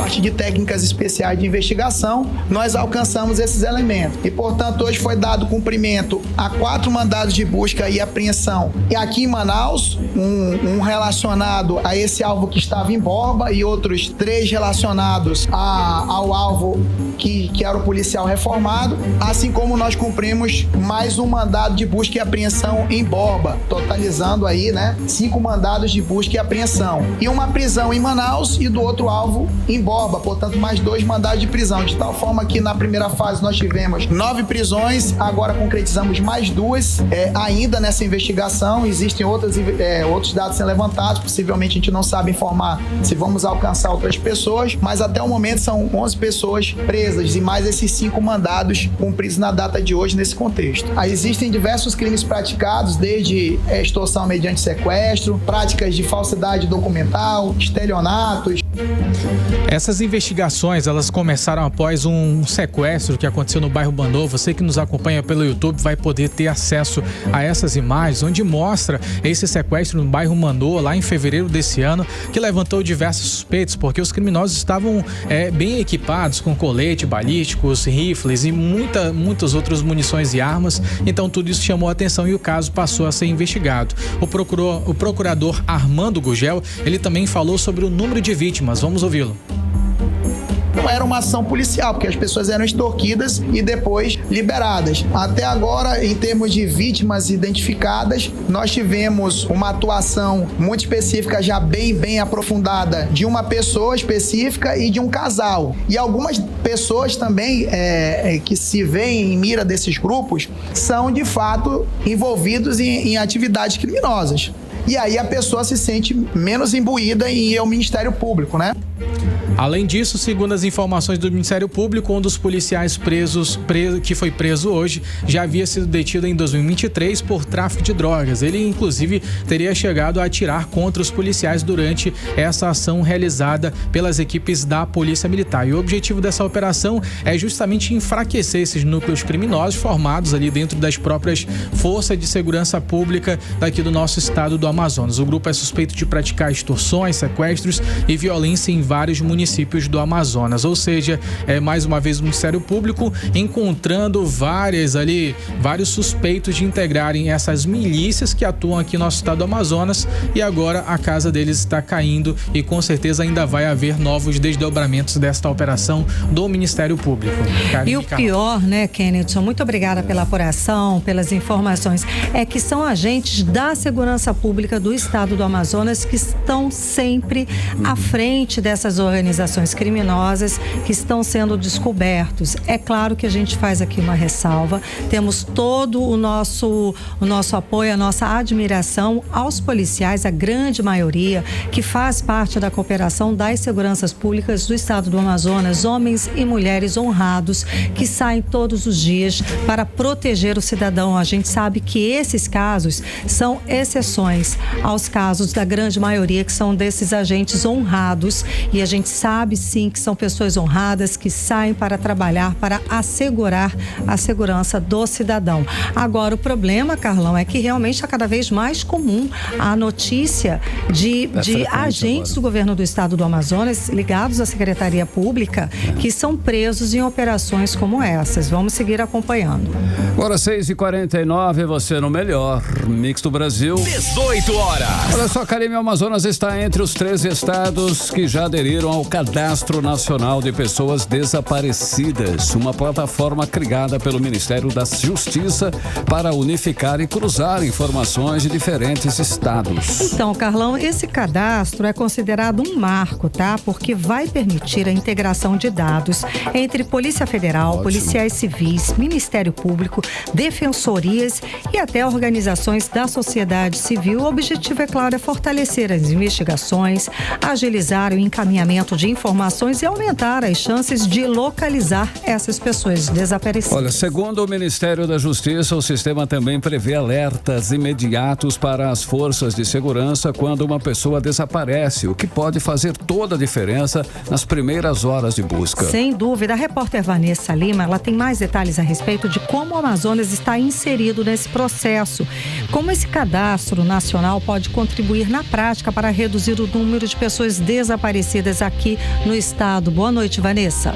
partir de técnicas especiais de investigação, nós alcançamos esses elementos. E, portanto, hoje foi dado cumprimento a 4 mandados de busca e apreensão. E aqui em Manaus, um relacionado a esse alvo que estava em Borba e outros 3 relacionados ao alvo que era o policial reformado, assim como nós cumprimos mais um mandado de busca e apreensão em Borba, totalizando aí, 5 mandados de busca e apreensão. E uma prisão em Manaus e do outro alvo em Borba, portanto, mais 2 mandados de prisão, de tal forma que na primeira fase nós tivemos 9 prisões, agora concretizamos mais 2 ainda nessa investigação. Existem outros dados a ser levantados, possivelmente a gente não sabe informar se vamos alcançar outras pessoas, mas até o momento são 11 pessoas presas e mais esses 5 mandados cumpridos na data de hoje nesse contexto. Aí existem diversos crimes praticados, desde extorsão mediante sequestro, práticas de falsidade documental, estelionatos.
Essas investigações, elas começaram após um sequestro que aconteceu no bairro Bandô. Você que nos acompanha pelo YouTube vai poder ter acesso a essas imagens, onde mostra esse sequestro no bairro Bandô, lá em fevereiro desse ano, que levantou diversos suspeitos, porque os criminosos estavam bem equipados com colete, balísticos, rifles e muitas outras munições e armas. Então tudo isso chamou a atenção e o caso passou a ser investigado. O procurador Armando Gugel, ele também falou sobre o número de vítimas. Vamos ouvi-lo.
Não era uma ação policial, porque as pessoas eram extorquidas e depois liberadas. Até agora, em termos de vítimas identificadas, nós tivemos uma atuação muito específica, já bem aprofundada, de uma pessoa específica e de um casal. E algumas pessoas também que se veem em mira desses grupos são, de fato, envolvidos em atividades criminosas. E aí a pessoa se sente menos imbuída em ir ao Ministério Público,
Além disso, segundo as informações do Ministério Público, um dos policiais que foi preso hoje já havia sido detido em 2023 por tráfico de drogas. Ele, inclusive, teria chegado a atirar contra os policiais durante essa ação realizada pelas equipes da Polícia Militar. E o objetivo dessa operação é justamente enfraquecer esses núcleos criminosos formados ali dentro das próprias forças de segurança pública daqui do nosso estado do Amazonas. O grupo é suspeito de praticar extorsões, sequestros e violência em vários municípios do Amazonas. Ou seja, mais uma vez o Ministério Público encontrando vários suspeitos de integrarem essas milícias que atuam aqui no nosso estado do Amazonas, e agora a casa deles está caindo e com certeza ainda vai haver novos desdobramentos desta operação do Ministério Público.
E o pior, Kennedy, muito obrigada pela apuração, pelas informações, é que são agentes da segurança pública do estado do Amazonas que estão sempre à frente dessas organizações criminosas que estão sendo descobertos. É claro que a gente faz aqui uma ressalva, temos todo o nosso apoio, a nossa admiração aos policiais, a grande maioria que faz parte da cooperação das seguranças públicas do estado do Amazonas, homens e mulheres honrados que saem todos os dias para proteger o cidadão. A gente sabe que esses casos são exceções aos casos da grande maioria que são desses agentes honrados, e a gente sabe sim que são pessoas honradas que saem para trabalhar, para assegurar a segurança do cidadão. Agora, o problema, Carlão, é que realmente é cada vez mais comum a notícia de agentes do governo do estado do Amazonas ligados à Secretaria Pública que são presos em operações como essas. Vamos seguir acompanhando.
Agora 6h49, você no melhor Mix do Brasil.
18 horas.
Olha só, Karime, o Amazonas está entre os 13 estados que já aderiram ao Cadastro Nacional de Pessoas Desaparecidas, uma plataforma criada pelo Ministério da Justiça para unificar e cruzar informações de diferentes estados.
Então, Carlão, esse cadastro é considerado um marco, tá? Porque vai permitir a integração de dados entre Polícia Federal, policiais civis, Ministério Público, defensorias e até organizações da sociedade civil. O objetivo, é claro, é fortalecer as investigações, agilizar o encaminhamento de informações e aumentar as chances de localizar essas pessoas desaparecidas.
Olha, segundo o Ministério da Justiça, o sistema também prevê alertas imediatos para as forças de segurança quando uma pessoa desaparece, o que pode fazer toda a diferença nas primeiras horas de busca.
Sem dúvida. A repórter Vanessa Lima, ela tem mais detalhes a respeito de como o Amazonas está inserido nesse processo. Como esse cadastro nacional pode contribuir na prática para reduzir o número de pessoas desaparecidas aqui aqui no estado. Boa noite, Vanessa.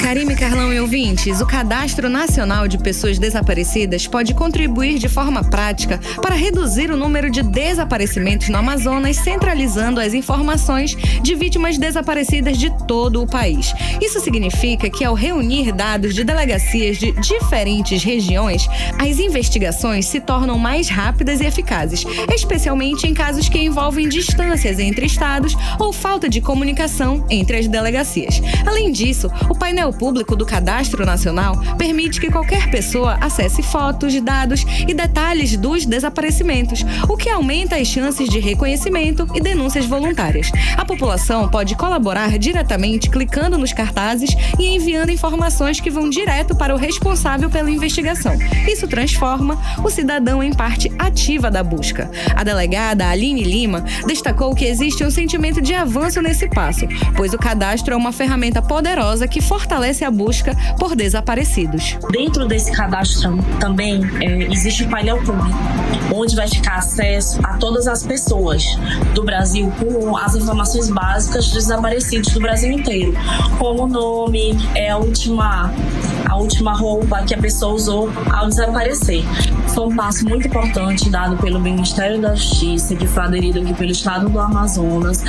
Karime, Carlão e ouvintes, o Cadastro Nacional de Pessoas Desaparecidas pode contribuir de forma prática para reduzir o número de desaparecimentos no Amazonas, centralizando as informações de vítimas desaparecidas de todo o país. Isso significa que, ao reunir dados de delegacias de diferentes regiões, as investigações se tornam mais rápidas e eficazes, especialmente em casos que envolvem distâncias entre estados ou falta de comunicação entre as delegacias. Além disso, o painel público do Cadastro Nacional permite que qualquer pessoa acesse fotos, dados e detalhes dos desaparecimentos, o que aumenta as chances de reconhecimento e denúncias voluntárias. A população pode colaborar diretamente clicando nos cartazes e enviando informações que vão direto para o responsável pela investigação. Isso transforma o cidadão em parte ativa da busca. A delegada Aline Lima destacou que existe um sentimento de avanço nesse passo, pois o cadastro é uma ferramenta poderosa que fortalece a busca por desaparecidos.
Dentro desse cadastro também existe o painel público, onde vai ficar acesso a todas as pessoas do Brasil com as informações básicas dos desaparecidos do Brasil inteiro, como o nome, a última roupa que a pessoa usou ao desaparecer. Foi um passo muito importante dado pelo Ministério da Justiça, que foi aderido aqui pelo Estado do Amazonas,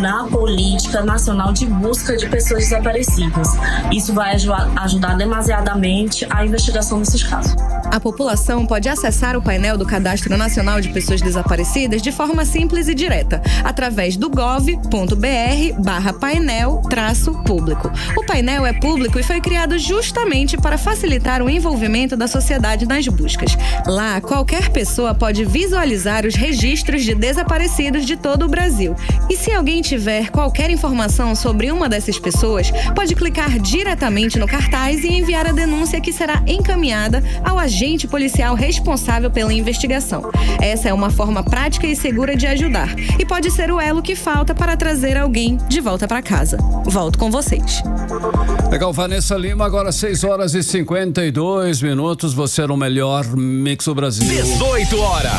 na política nacional de busca de pessoas desaparecidas. Isso vai ajudar demasiadamente a investigação desses casos.
A população pode acessar o painel do Cadastro Nacional de Pessoas Desaparecidas de forma simples e direta, através do gov.br/painel-público. O painel é público e foi criado justamente para facilitar o envolvimento da sociedade nas buscas. Lá, qualquer pessoa pode visualizar os registros de desaparecidos de todo o Brasil. E se alguém tiver qualquer informação sobre uma dessas pessoas, pode clicar diretamente no cartaz e enviar a denúncia, que será encaminhada ao agente policial responsável pela investigação. Essa é uma forma prática e segura de ajudar e pode ser o elo que falta para trazer alguém de volta para casa. Volto com vocês.
Legal, Vanessa Lima, agora 6h52. Você no melhor Mix do Brasil.
18 horas.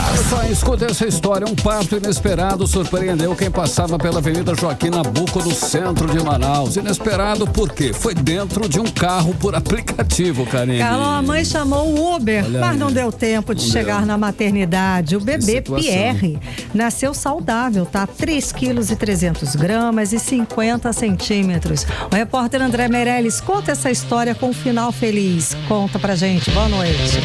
Escuta essa história. Um parto inesperado surpreendeu quem passava pela Avenida Joaquim Nabuco, no centro de Manaus. Inesperado por quê? Foi dentro de um carro por aplicativo, Karine.
Carlão, a mãe chamou o Uber, mas não deu tempo de chegar na maternidade. O bebê Pierre nasceu saudável, tá? 3,3 kg e 50 centímetros. O repórter André Meirelles conta essa história com um final feliz. Conta pra gente. Boa noite.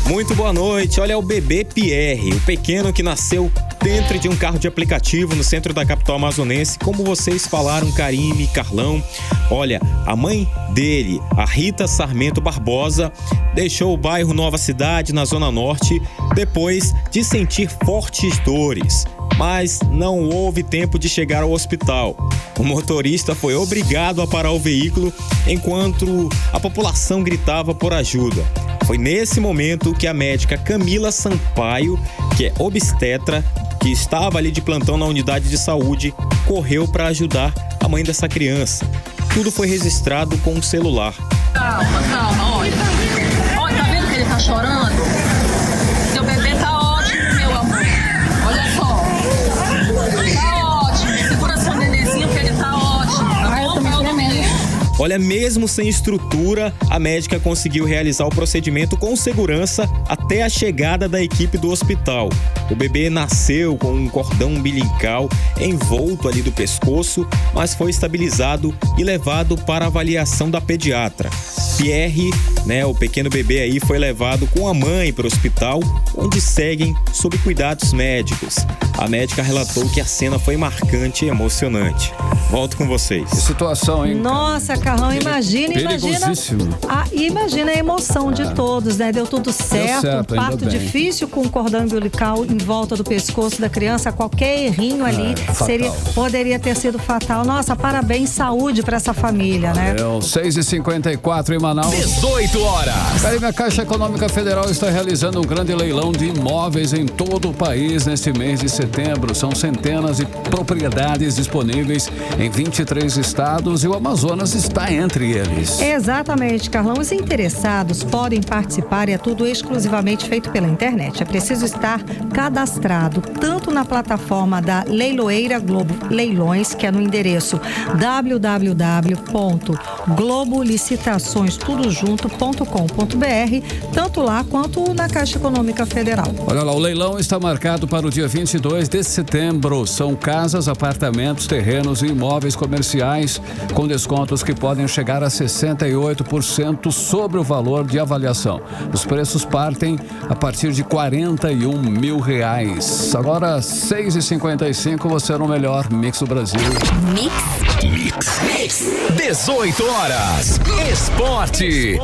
Muito boa noite. Olha, o bebê Pierre, o pequeno que nasceu dentro de um carro de aplicativo no centro da capital amazonense, como vocês falaram, Karime e Carlão. Olha, a mãe dele, a Rita Sarmento Barbosa, deixou o bairro Nova Cidade, na Zona Norte, depois de sentir fortes dores. Mas não houve tempo de chegar ao hospital. O motorista foi obrigado a parar o veículo enquanto a população gritava por ajuda. Foi nesse momento que a médica Camila Sampaio, que é obstetra, que estava ali de plantão na unidade de saúde, correu para ajudar a mãe dessa criança. Tudo foi registrado com um celular.
Calma, olha. Olha, tá vendo que ele tá chorando? Seu bebê tá ótimo, meu amor. Olha só. Tá ótimo. Segura seu nenenzinho que ele tá ótimo.
Olha, mesmo sem estrutura, a médica conseguiu realizar o procedimento com segurança até a chegada da equipe do hospital. O bebê nasceu com um cordão umbilical envolto ali do pescoço, mas foi estabilizado e levado para avaliação da pediatra. Pierre, o pequeno bebê aí, foi levado com a mãe para o hospital, onde seguem sob cuidados médicos. A médica relatou que a cena foi marcante e emocionante. Volto com vocês.
Que situação, hein?
Nossa, Carlão, imagina a emoção de todos, né? Deu tudo certo, um parto difícil com um cordão umbilical em volta do pescoço da criança, qualquer errinho ali poderia ter sido fatal. Nossa, parabéns, saúde para essa família, né?
6h54 em Manaus.
18 horas.
A Caixa Econômica Federal está realizando um grande leilão de imóveis em todo o país neste mês de setembro. São centenas de propriedades disponíveis em 23 estados e o Amazonas está está entre eles.
Exatamente, Carlão. Os interessados podem participar e é tudo exclusivamente feito pela internet. É preciso estar cadastrado tanto na plataforma da Leiloeira Globo Leilões, que é no endereço www.globolicitações.com.br, tanto lá quanto na Caixa Econômica Federal.
Olha lá, o leilão está marcado para o dia 22 de setembro. São casas, apartamentos, terrenos e imóveis comerciais com descontos que podem chegar a 68% sobre o valor de avaliação. Os preços partem a partir de R$41 mil. Agora, 6h55, você no melhor Mix do Brasil.
Mix. 18 horas. Esporte.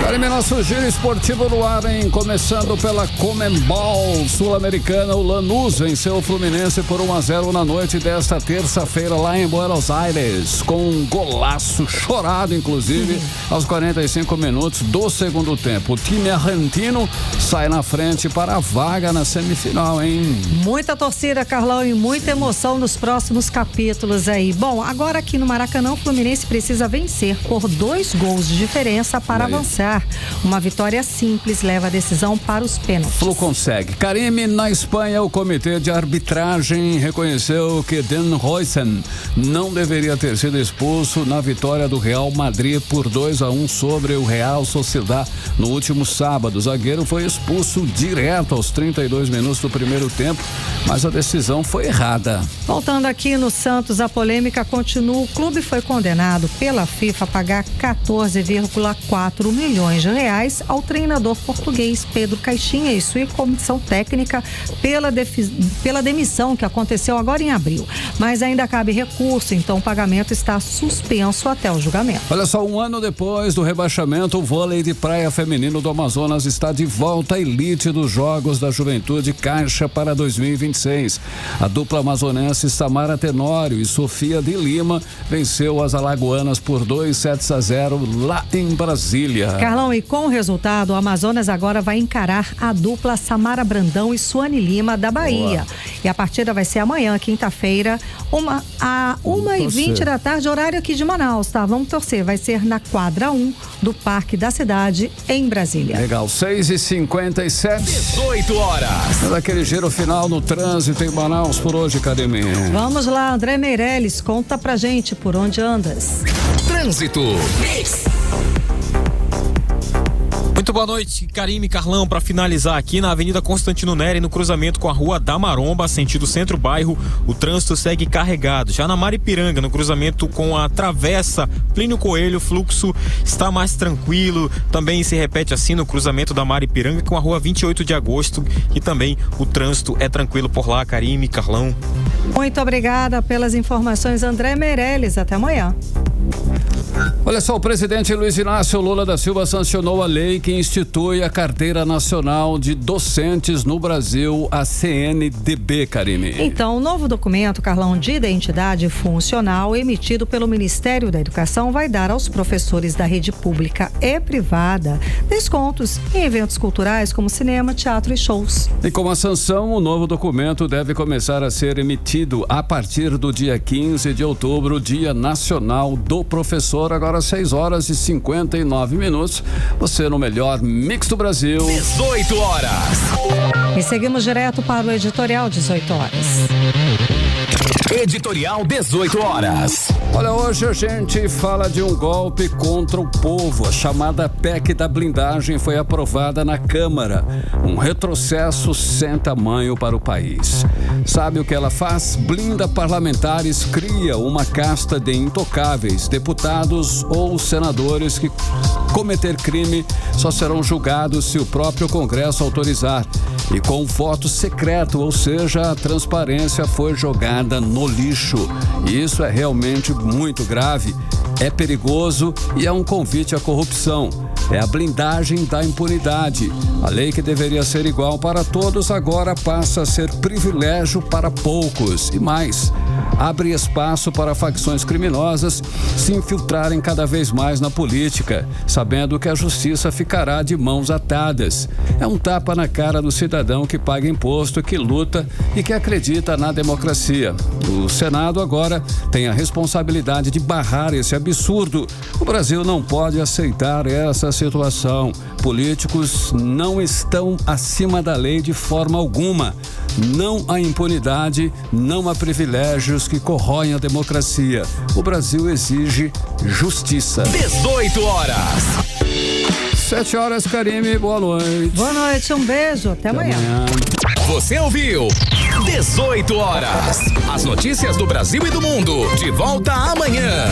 Carime, nosso giro esportivo no ar, hein? Começando pela Conmebol Sul-Americana, o Lanús venceu o Fluminense por 1-0 na noite desta terça-feira lá em Buenos Aires, com um golaço chorado, inclusive, aos 45 minutos do segundo tempo. O time argentino sai na frente para a vaga na semifinal, hein?
Muita torcida, Carlão, e muita emoção nos próximos capítulos aí. Bom, agora aqui no Maracanã, o Fluminense precisa vencer por 2 gols de diferença para avançar. Uma vitória simples leva a decisão para os pênaltis.
Flu consegue. Carime, na Espanha, o comitê de arbitragem reconheceu que Den Huysen não deveria ter sido expulso na vitória do Real Madrid por 2-1 sobre o Real Sociedad no último sábado. O zagueiro foi expulso direto aos 32 minutos do primeiro tempo, mas a decisão foi errada.
Voltando aqui no Santos, a polêmica continua. O clube foi condenado pela FIFA a pagar 14,4 milhões de reais ao treinador português Pedro Caixinha e sua comissão técnica pela demissão que aconteceu agora em abril. Mas ainda cabe recurso, então o pagamento está suspenso até o julgamento.
Olha só, 1 ano depois do rebaixamento, o vôlei de praia feminino do Amazonas está de volta à elite dos Jogos da Juventude Caixa para 2026. A dupla amazonense Samara Tenório e Sofia de Lima venceu as alagoanas por 2-0 lá em Brasília.
Carlão, e com o resultado, o Amazonas agora vai encarar a dupla Samara Brandão e Suane Lima da Bahia. Boa. E a partida vai ser amanhã, quinta-feira, a 1h20 da tarde, horário aqui de Manaus, tá? Vamos torcer. Vai ser na quadra 1 do Parque da Cidade, em Brasília.
Legal, 6h57.
18 horas.
Daquele giro final no trânsito em Manaus por hoje, Carime.
Vamos lá, André Meirelles, conta pra gente por onde andas.
Trânsito.
Muito boa noite, Carime, Carlão, para finalizar aqui na Avenida Constantino Neri, no cruzamento com a Rua da Maromba, sentido centro-bairro, o trânsito segue carregado. Já na Maripiranga, no cruzamento com a Travessa Plínio Coelho, o fluxo está mais tranquilo. Também se repete assim no cruzamento da Maripiranga com a Rua 28 de Agosto, e também o trânsito é tranquilo por lá, Carime, Carlão.
Muito obrigada pelas informações, André Meirelles. Até amanhã.
Olha só, o presidente Luiz Inácio Lula da Silva sancionou a lei que institui a Carteira Nacional de Docentes no Brasil, a CNDB, Carime.
Então, o novo documento, Carlão, de identidade funcional emitido pelo Ministério da Educação vai dar aos professores da rede pública e privada descontos em eventos culturais como cinema, teatro e shows.
E com a sanção, o novo documento deve começar a ser emitido a partir do dia 15 de outubro, Dia Nacional do Professor. Agora 6h59. Você no melhor Mix do Brasil.
18 horas.
E seguimos direto para o editorial 18 horas.
Editorial 18 horas.
Olha, hoje a gente fala de um golpe contra o povo. A chamada PEC da blindagem foi aprovada na Câmara. Um retrocesso sem tamanho para o país. Sabe o que ela faz? Blinda parlamentares, cria uma casta de intocáveis, deputados ou senadores que cometer crime só serão julgados se o próprio Congresso autorizar. E com voto secreto, ou seja, a transparência foi jogada no lixo. E isso é realmente muito grave, é perigoso e é um convite à corrupção. É a blindagem da impunidade. A lei que deveria ser igual para todos agora passa a ser privilégio para poucos. E mais, abre espaço para facções criminosas se infiltrarem cada vez mais na política, sabendo que a justiça ficará de mãos atadas. É um tapa na cara do cidadão que paga imposto, que luta e que acredita na democracia. O Senado agora tem a responsabilidade de barrar esse absurdo. O Brasil não pode aceitar essa situação. Políticos não estão acima da lei de forma alguma. Não há impunidade, não há privilégios que corroem a democracia. O Brasil exige justiça.
18 horas.
7 horas, Karime, boa noite.
Boa noite, um beijo, até amanhã.
Você ouviu 18 horas. As notícias do Brasil e do mundo. De volta amanhã.